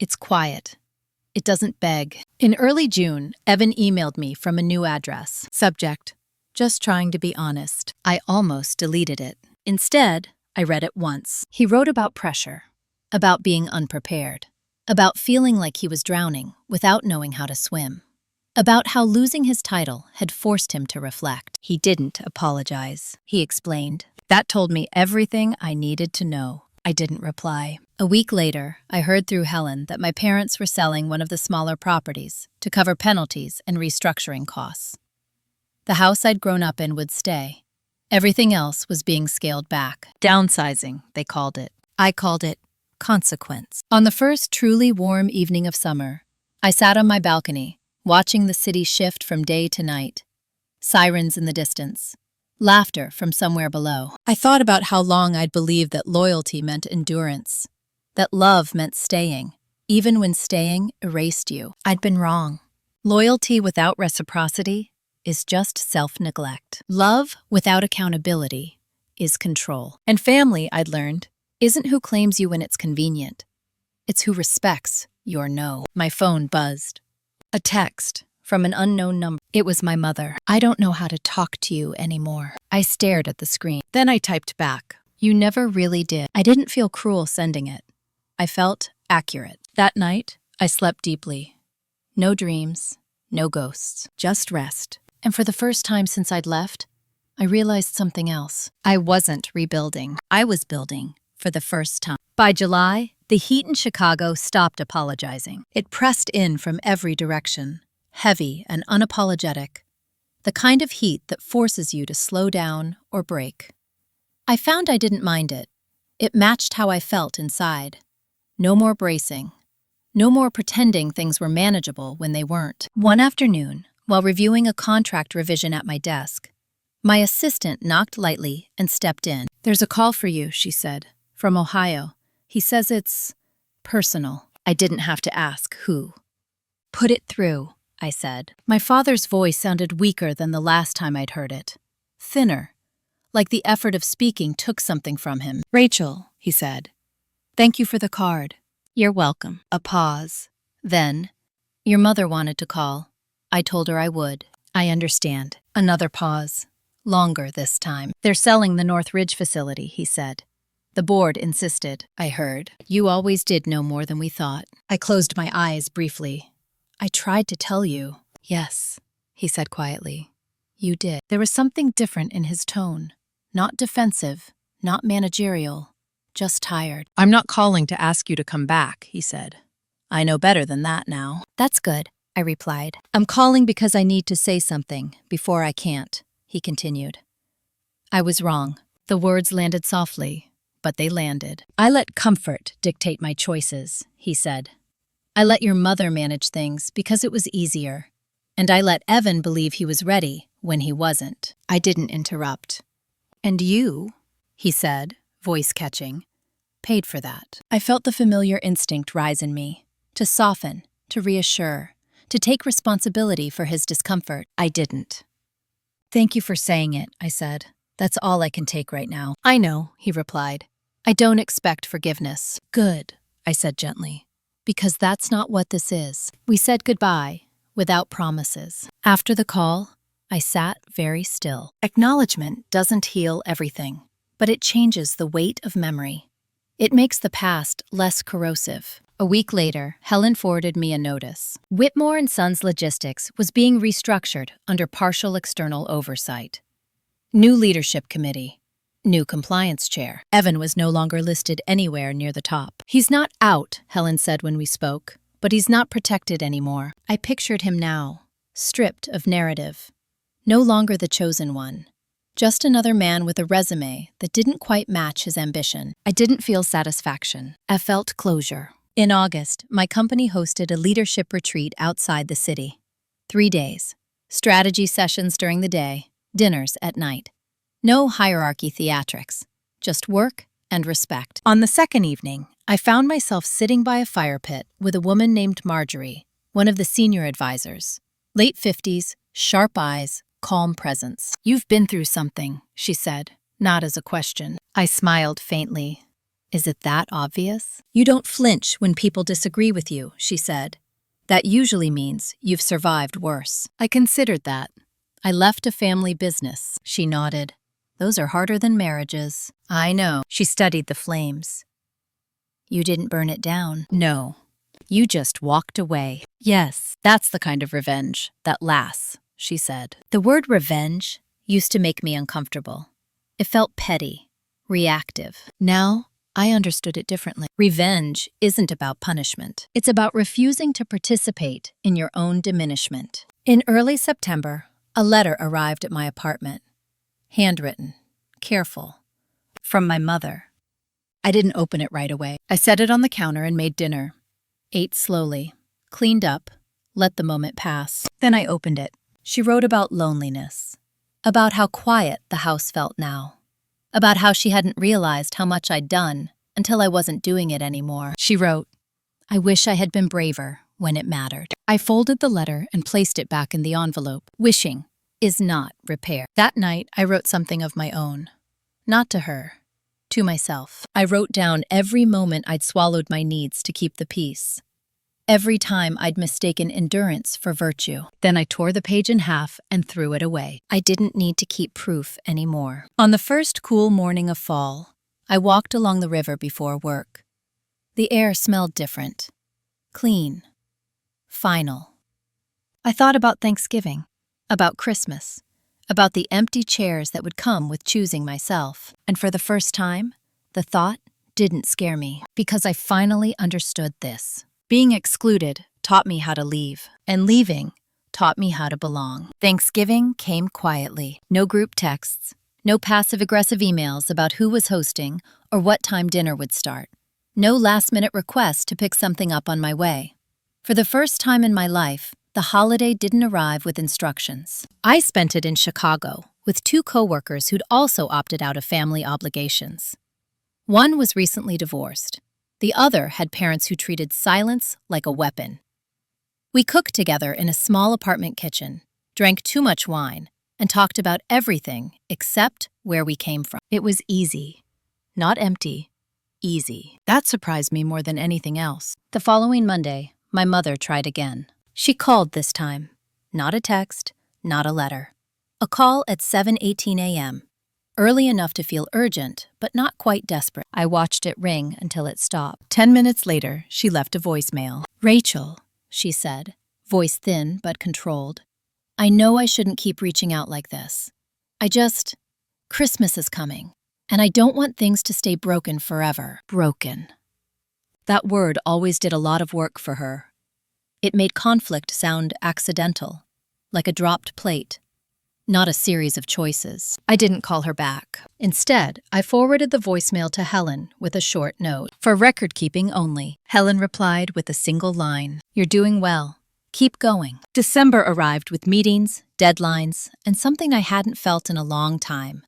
It's quiet. It doesn't beg. In early June, Evan emailed me from a new address. Subject: Just trying to be honest. I almost deleted it. Instead, I read it once. He wrote about pressure, about being unprepared, about feeling like he was drowning without knowing how to swim, about how losing his title had forced him to reflect. He didn't apologize, he explained. That told me everything I needed to know. I didn't reply. A week later, I heard through Helen that my parents were selling one of the smaller properties to cover penalties and restructuring costs. The house I'd grown up in would stay. Everything else was being scaled back. Downsizing, they called it. I called it consequence. On the first truly warm evening of summer, I sat on my balcony, watching the city shift from day to night. Sirens in the distance. Laughter from somewhere below. I thought about how long I'd believed that loyalty meant endurance, that love meant staying, even when staying erased you. I'd been wrong. Loyalty without reciprocity is just self-neglect. Love without accountability is control. And family, I'd learned, isn't who claims you when it's convenient. It's who respects your no. My phone buzzed. A text from an unknown number. It was my mother. I don't know how to talk to you anymore. I stared at the screen. Then I typed back. You never really did. I didn't feel cruel sending it. I felt accurate. That night, I slept deeply. No dreams, no ghosts, just rest. And for the first time since I'd left, I realized something else. I wasn't rebuilding. I was building for the first time. By July, the heat in Chicago stopped apologizing. It pressed in from every direction, heavy and unapologetic, the kind of heat that forces you to slow down or break. I found I didn't mind it. It matched how I felt inside. No more bracing. No more pretending things were manageable when they weren't. One afternoon, while reviewing a contract revision at my desk, my assistant knocked lightly and stepped in. "There's a call for you," she said, "from Ohio. He says it's personal." I didn't have to ask who. "Put it through," I said. My father's voice sounded weaker than the last time I'd heard it. Thinner, like the effort of speaking took something from him. "Rachel," he said, "thank you for the card." "You're welcome." A pause. Then, "Your mother wanted to call. I told her I would. I understand. Another pause. Longer this time. They're selling the North Ridge facility, he said. The board insisted. I heard. You always did know more than we thought. I closed my eyes briefly. I tried to tell you. Yes, he said quietly. You did. There was something different in his tone. Not defensive, not managerial, just tired. I'm not calling to ask you to come back, he said. I know better than that now. That's good, I replied. I'm calling because I need to say something before I can't, he continued. I was wrong. The words landed softly, but they landed. I let comfort dictate my choices, he said. I let your mother manage things because it was easier. And I let Evan believe he was ready when he wasn't. I didn't interrupt. And you, he said, voice catching, paid for that. I felt the familiar instinct rise in me, to soften, to reassure, to take responsibility for his discomfort. I didn't. Thank you for saying it, I said. That's all I can take right now. I know, he replied. I don't expect forgiveness. Good, I said gently, because that's not what this is. We said goodbye, without promises. After the call, I sat very still. Acknowledgement doesn't heal everything, but it changes the weight of memory. It makes the past less corrosive. A week later, Helen forwarded me a notice. Whitmore & Sons Logistics was being restructured under partial external oversight. New leadership committee. New compliance chair. Evan was no longer listed anywhere near the top. He's not out, Helen said when we spoke, but he's not protected anymore. I pictured him now, stripped of narrative. No longer the chosen one. Just another man with a resume that didn't quite match his ambition. I didn't feel satisfaction. I felt closure. In August, my company hosted a leadership retreat outside the city. 3 days. Strategy sessions during the day, dinners at night. No hierarchy theatrics, just work and respect. On the second evening, I found myself sitting by a fire pit with a woman named Marjorie, one of the senior advisors. Late 50s, sharp eyes, calm presence. You've been through something, she said, not as a question. I smiled faintly. Is it that obvious? You don't flinch when people disagree with you, she said. That usually means you've survived worse. I considered that. I left a family business, she nodded. Those are harder than marriages. I know. She studied the flames. You didn't burn it down. No. You just walked away. Yes, that's the kind of revenge that lasts, she said. The word revenge used to make me uncomfortable. It felt petty, reactive. Now, I understood it differently. Revenge isn't about punishment. It's about refusing to participate in your own diminishment. In early September, a letter arrived at my apartment. Handwritten, careful, from my mother. I didn't open it right away. I set it on the counter and made dinner. Ate slowly, cleaned up, let the moment pass. Then I opened it. She wrote about loneliness, about how quiet the house felt now, about how she hadn't realized how much I'd done until I wasn't doing it anymore. She wrote, I wish I had been braver when it mattered. I folded the letter and placed it back in the envelope. Wishing is not repair. That night, I wrote something of my own. Not to her, to myself. I wrote down every moment I'd swallowed my needs to keep the peace. Every time I'd mistaken endurance for virtue. Then I tore the page in half and threw it away. I didn't need to keep proof anymore. On the first cool morning of fall, I walked along the river before work. The air smelled different. Clean. Final. I thought about Thanksgiving, about Christmas, about the empty chairs that would come with choosing myself. And for the first time, the thought didn't scare me, because I finally understood this. Being excluded taught me how to leave, and leaving taught me how to belong. Thanksgiving came quietly. No group texts, no passive-aggressive emails about who was hosting or what time dinner would start. No last-minute request to pick something up on my way. For the first time in my life, the holiday didn't arrive with instructions. I spent it in Chicago with 2 coworkers who'd also opted out of family obligations. One was recently divorced. The other had parents who treated silence like a weapon. We cooked together in a small apartment kitchen, drank too much wine, and talked about everything except where we came from. It was easy. Not empty. Easy. That surprised me more than anything else. The following Monday, my mother tried again. She called this time. Not a text, not a letter. A call at 7:18 a.m. Early enough to feel urgent, but not quite desperate. I watched it ring until it stopped. 10 minutes later, she left a voicemail. "Rachel," she said, voice thin but controlled. "I know I shouldn't keep reaching out like this. Christmas is coming, and I don't want things to stay broken forever." Broken. That word always did a lot of work for her. It made conflict sound accidental, like a dropped plate, not a series of choices. I didn't call her back. Instead, I forwarded the voicemail to Helen with a short note. "For record-keeping only." Helen replied with a single line. "You're doing well. Keep going." December arrived with meetings, deadlines, and something I hadn't felt in a long time.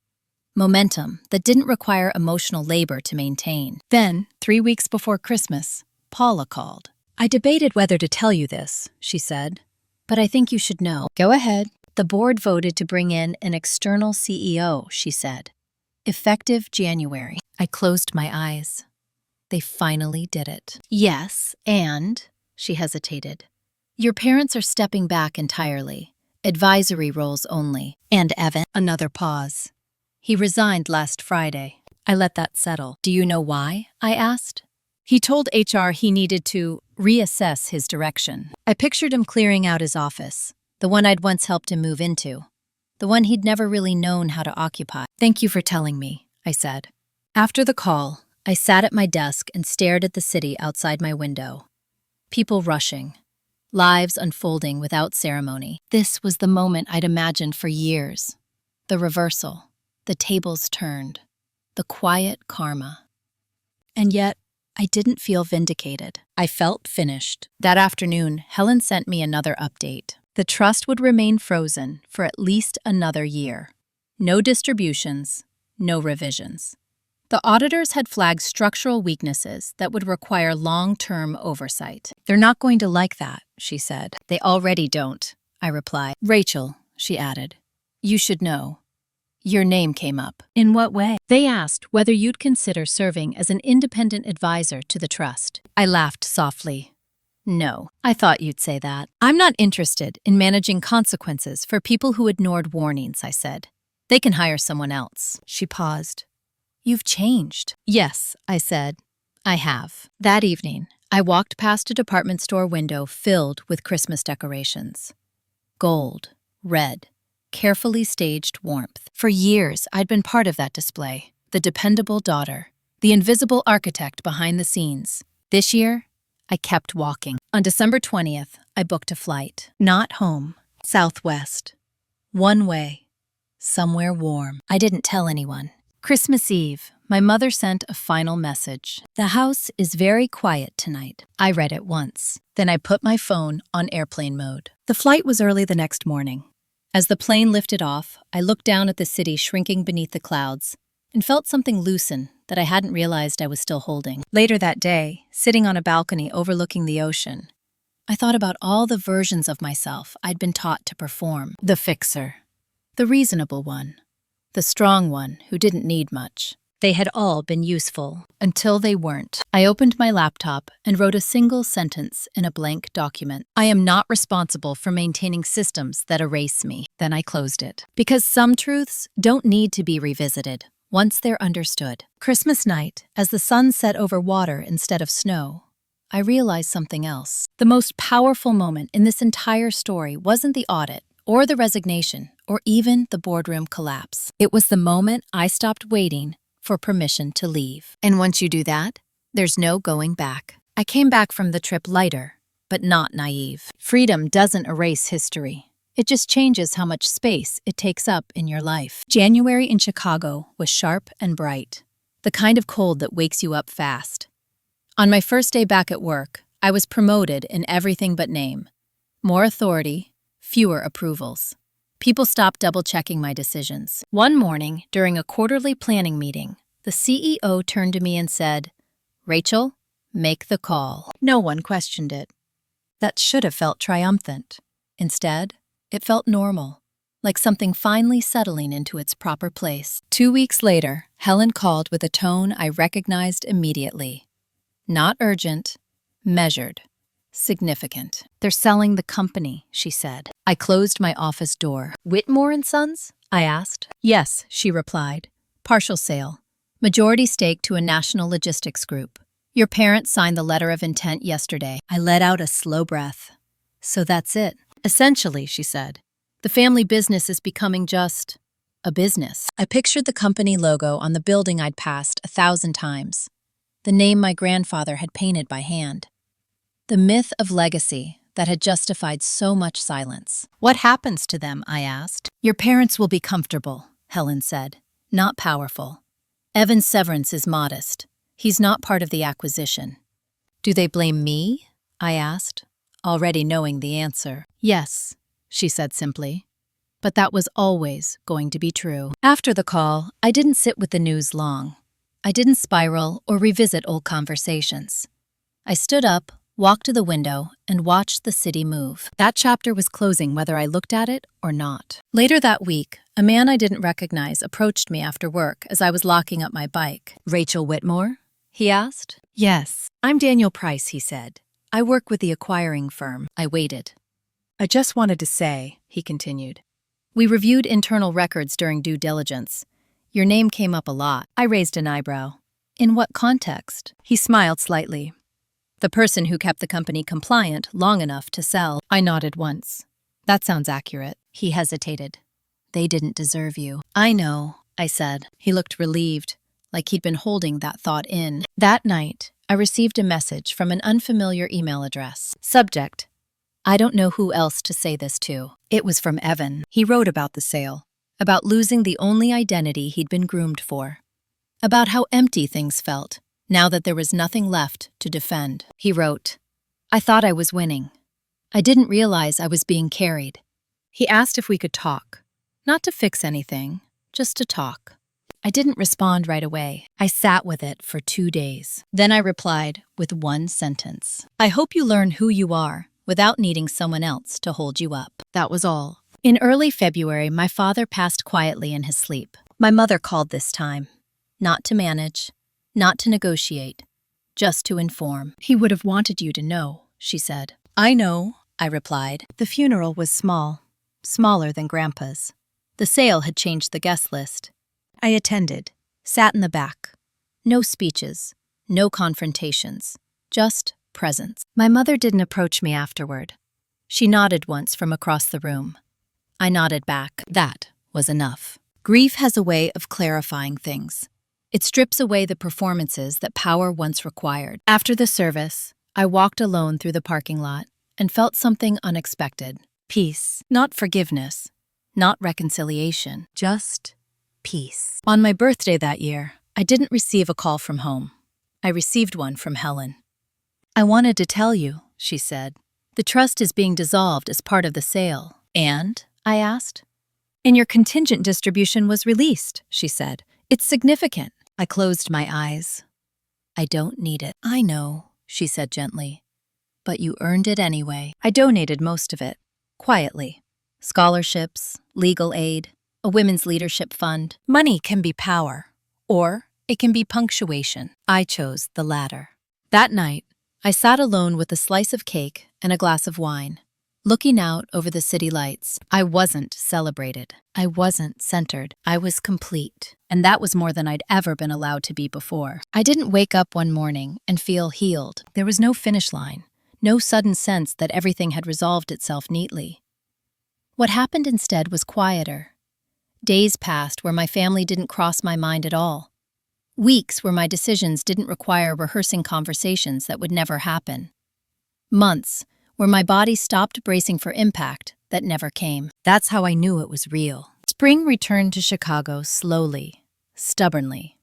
Momentum that didn't require emotional labor to maintain. Then, 3 weeks before Christmas, Paula called. "I debated whether to tell you this," she said, "but I think you should know." "Go ahead." "The board voted to bring in an external CEO," she said. "Effective January." I closed my eyes. They finally did it. "Yes, and," she hesitated, "your parents are stepping back entirely. Advisory roles only. And Evan." Another pause. "He resigned last Friday." I let that settle. "Do you know why?" I asked. "He told HR he needed to reassess his direction." I pictured him clearing out his office, the one I'd once helped him move into, the one he'd never really known how to occupy. "Thank you for telling me," I said. After the call, I sat at my desk and stared at the city outside my window. People rushing, lives unfolding without ceremony. This was the moment I'd imagined for years. The reversal, the tables turned, the quiet karma. And yet, I didn't feel vindicated. I felt finished. That afternoon, Helen sent me another update. The trust would remain frozen for at least another year. No distributions, no revisions. The auditors had flagged structural weaknesses that would require long-term oversight. "They're not going to like that," she said. "They already don't," I replied. "Rachel," she added, "you should know. Your name came up." "In what way?" "They asked whether you'd consider serving as an independent advisor to the trust." I laughed softly. "No, I thought you'd say that. I'm not interested in managing consequences for people who ignored warnings," I said. "They can hire someone else." She paused. "You've changed." "Yes," I said. "I have." That evening, I walked past a department store window filled with Christmas decorations. Gold, red, carefully staged warmth. For years, I'd been part of that display, the dependable daughter, the invisible architect behind the scenes. This year, I kept walking. On December 20th, I booked a flight. Not home, Southwest. One way, somewhere warm. I didn't tell anyone. Christmas Eve, my mother sent a final message. "The house is very quiet tonight." I read it once. Then I put my phone on airplane mode. The flight was early the next morning. As the plane lifted off, I looked down at the city shrinking beneath the clouds and felt something loosen that I hadn't realized I was still holding. Later that day, sitting on a balcony overlooking the ocean, I thought about all the versions of myself I'd been taught to perform. The fixer, the reasonable one, the strong one who didn't need much. They had all been useful until they weren't. I opened my laptop and wrote a single sentence in a blank document. "I am not responsible for maintaining systems that erase me." Then I closed it. Because some truths don't need to be revisited once they're understood. Christmas night, as the sun set over water instead of snow, I realized something else. The most powerful moment in this entire story wasn't the audit or the resignation or even the boardroom collapse. It was the moment I stopped waiting for permission to leave. And once you do that, there's no going back. I came back from the trip lighter, but not naive. Freedom doesn't erase history. It just changes how much space it takes up in your life. January in Chicago was sharp and bright, the kind of cold that wakes you up fast. On my first day back at work, I was promoted in everything but name. More authority, fewer approvals. People stopped double-checking my decisions. One morning, during a quarterly planning meeting, the CEO turned to me and said, "Rachel, make the call." No one questioned it. That should have felt triumphant. Instead, it felt normal, like something finally settling into its proper place. 2 weeks later, Helen called with a tone I recognized immediately. Not urgent, measured. Significant. They're selling the company, she said. I closed my office door. Whitmore and Sons? I asked. Yes, she replied. Partial sale. Majority stake to a national logistics group. Your parents signed the letter of intent yesterday. I let out a slow breath. So that's it. Essentially, she said. The family business is becoming just a business. I pictured the company logo on the building I'd passed 1,000 times. The name my grandfather had painted by hand. The myth of legacy that had justified so much silence. What happens to them, I asked. Your parents will be comfortable, Helen said, not powerful. Evan's severance is modest. He's not part of the acquisition. Do they blame me? I asked, already knowing the answer. Yes, she said simply. But that was always going to be true. After the call, I didn't sit with the news long. I didn't spiral or revisit old conversations. I stood up, walked to the window, and watched the city move. That chapter was closing whether I looked at it or not. Later that week, a man I didn't recognize approached me after work as I was locking up my bike. Rachel Whitmore? He asked. Yes, I'm Daniel Price, he said. I work with the acquiring firm. I waited. I just wanted to say, he continued. We reviewed internal records during due diligence. Your name came up a lot. I raised an eyebrow. In what context? He smiled slightly. The person who kept the company compliant long enough to sell. I nodded once. That sounds accurate. He hesitated. They didn't deserve you. I know, I said. He looked relieved, like he'd been holding that thought in. That night, I received a message from an unfamiliar email address. Subject: I don't know who else to say this to. It was from Evan. He wrote about the sale, about losing the only identity he'd been groomed for, about how empty things felt now that there was nothing left to defend. He wrote, I thought I was winning. I didn't realize I was being carried. He asked if we could talk, not to fix anything, just to talk. I didn't respond right away. I sat with it for 2 days. Then I replied with one sentence. I hope you learn who you are without needing someone else to hold you up. That was all. In early February, my father passed quietly in his sleep. My mother called this time, not to manage, not to negotiate, just to inform. He would have wanted you to know, she said. I know, I replied. The funeral was small, smaller than Grandpa's. The sale had changed the guest list. I attended, sat in the back. No speeches, no confrontations, just presence. My mother didn't approach me afterward. She nodded once from across the room. I nodded back. That was enough. Grief has a way of clarifying things. It strips away the performances that power once required. After the service, I walked alone through the parking lot and felt something unexpected. Peace. Not forgiveness. Not reconciliation. Just peace. On my birthday that year, I didn't receive a call from home. I received one from Helen. I wanted to tell you, she said. The trust is being dissolved as part of the sale. And? I asked. And your contingent distribution was released, she said. It's significant. I closed my eyes. I don't need it. I know, she said gently. But you earned it anyway. I donated most of it, quietly. Scholarships, legal aid, a women's leadership fund. Money can be power, or it can be punctuation. I chose the latter. That night, I sat alone with a slice of cake and a glass of wine, looking out over the city lights. I wasn't celebrated. I wasn't centered. I was complete. And that was more than I'd ever been allowed to be before. I didn't wake up one morning and feel healed. There was no finish line, no sudden sense that everything had resolved itself neatly. What happened instead was quieter. Days passed where my family didn't cross my mind at all. Weeks where my decisions didn't require rehearsing conversations that would never happen. Months where my body stopped bracing for impact that never came. That's how I knew it was real. Spring returned to Chicago slowly, stubbornly.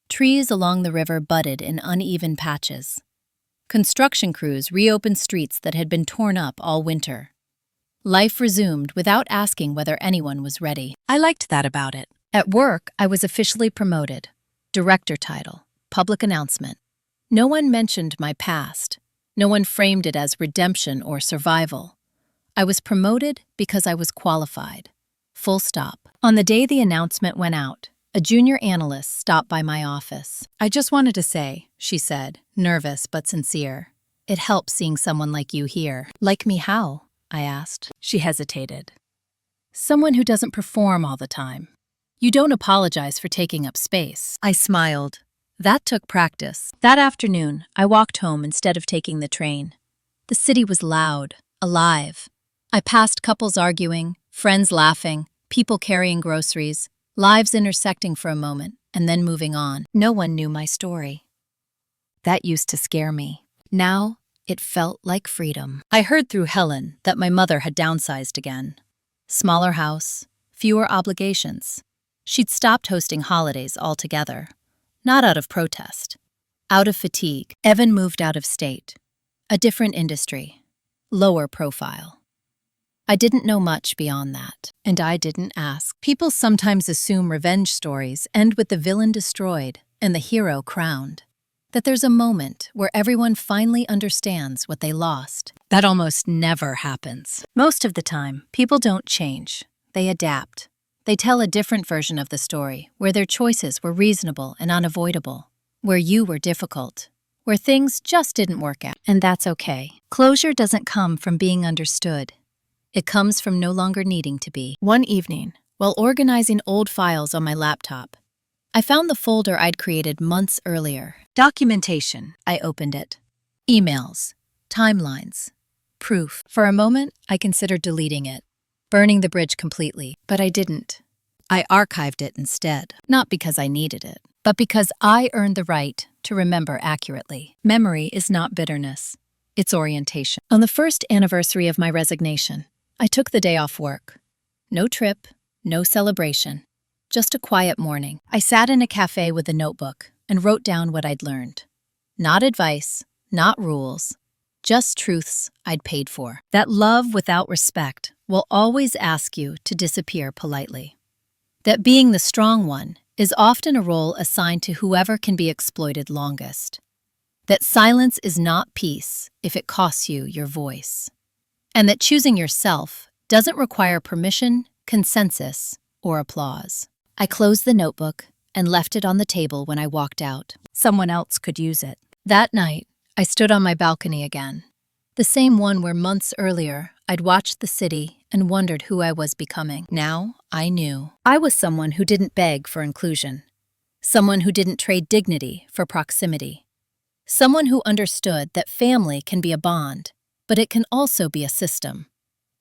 Trees along the river budded in uneven patches. Construction crews reopened streets that had been torn up all winter. Life resumed without asking whether anyone was ready. I liked that about it. At work, I was officially promoted. Director title, public announcement. No one mentioned my past. No one framed it as redemption or survival. I was promoted because I was qualified. Full stop. On the day the announcement went out, a junior analyst stopped by my office. I just wanted to say, she said, nervous but sincere. It helps seeing someone like you here. Like me how? I asked. She hesitated. Someone who doesn't perform all the time. You don't apologize for taking up space. I smiled. That took practice. That afternoon, I walked home instead of taking the train. The city was loud, alive. I passed couples arguing, friends laughing, people carrying groceries, lives intersecting for a moment, and then moving on. No one knew my story. That used to scare me. Now, it felt like freedom. I heard through Helen that my mother had downsized again. Smaller house, fewer obligations. She'd stopped hosting holidays altogether. Not out of protest. Out of fatigue. Evan moved out of state. A different industry. Lower profile. I didn't know much beyond that, and I didn't ask. People sometimes assume revenge stories end with the villain destroyed and the hero crowned. That there's a moment where everyone finally understands what they lost. That almost never happens. Most of the time, people don't change. They adapt. They tell a different version of the story, where their choices were reasonable and unavoidable, where you were difficult, where things just didn't work out. And that's okay. Closure doesn't come from being understood. It comes from no longer needing to be. One evening, while organizing old files on my laptop, I found the folder I'd created months earlier. Documentation. I opened it. Emails. Timelines. Proof. For a moment, I considered deleting it, burning the bridge completely, but I didn't. I archived it instead, not because I needed it, but because I earned the right to remember accurately. Memory is not bitterness. It's orientation. On the first anniversary of my resignation, I took the day off work. No trip, no celebration, just a quiet morning. I sat in a cafe with a notebook and wrote down what I'd learned. Not advice, not rules, just truths I'd paid for. That love without respect will always ask you to disappear politely. That being the strong one is often a role assigned to whoever can be exploited longest. That silence is not peace if it costs you your voice. And that choosing yourself doesn't require permission, consensus, or applause. I closed the notebook and left it on the table when I walked out. Someone else could use it. That night, I stood on my balcony again. The same one where months earlier I'd watched the city and wondered who I was becoming. Now I knew. I was someone who didn't beg for inclusion. Someone who didn't trade dignity for proximity. Someone who understood that family can be a bond, but it can also be a system.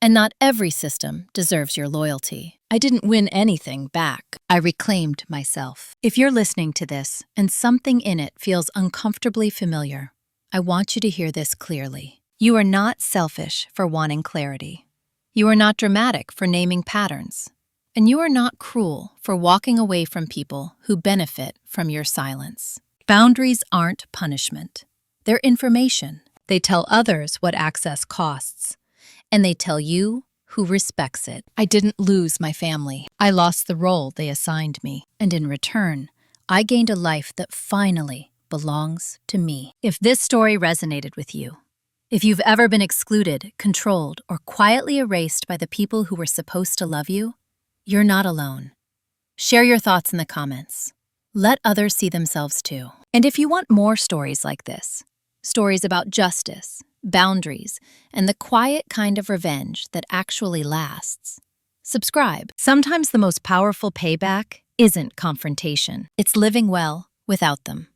And not every system deserves your loyalty. I didn't win anything back. I reclaimed myself. If you're listening to this and something in it feels uncomfortably familiar, I want you to hear this clearly. You are not selfish for wanting clarity. You are not dramatic for naming patterns. And you are not cruel for walking away from people who benefit from your silence. Boundaries aren't punishment. They're information. They tell others what access costs. And they tell you who respects it. I didn't lose my family. I lost the role they assigned me. And in return, I gained a life that finally belongs to me. If this story resonated with you, if you've ever been excluded, controlled, or quietly erased by the people who were supposed to love you, you're not alone. Share your thoughts in the comments. Let others see themselves too. And if you want more stories like this, stories about justice, boundaries, and the quiet kind of revenge that actually lasts, subscribe. Sometimes the most powerful payback isn't confrontation. It's living well without them.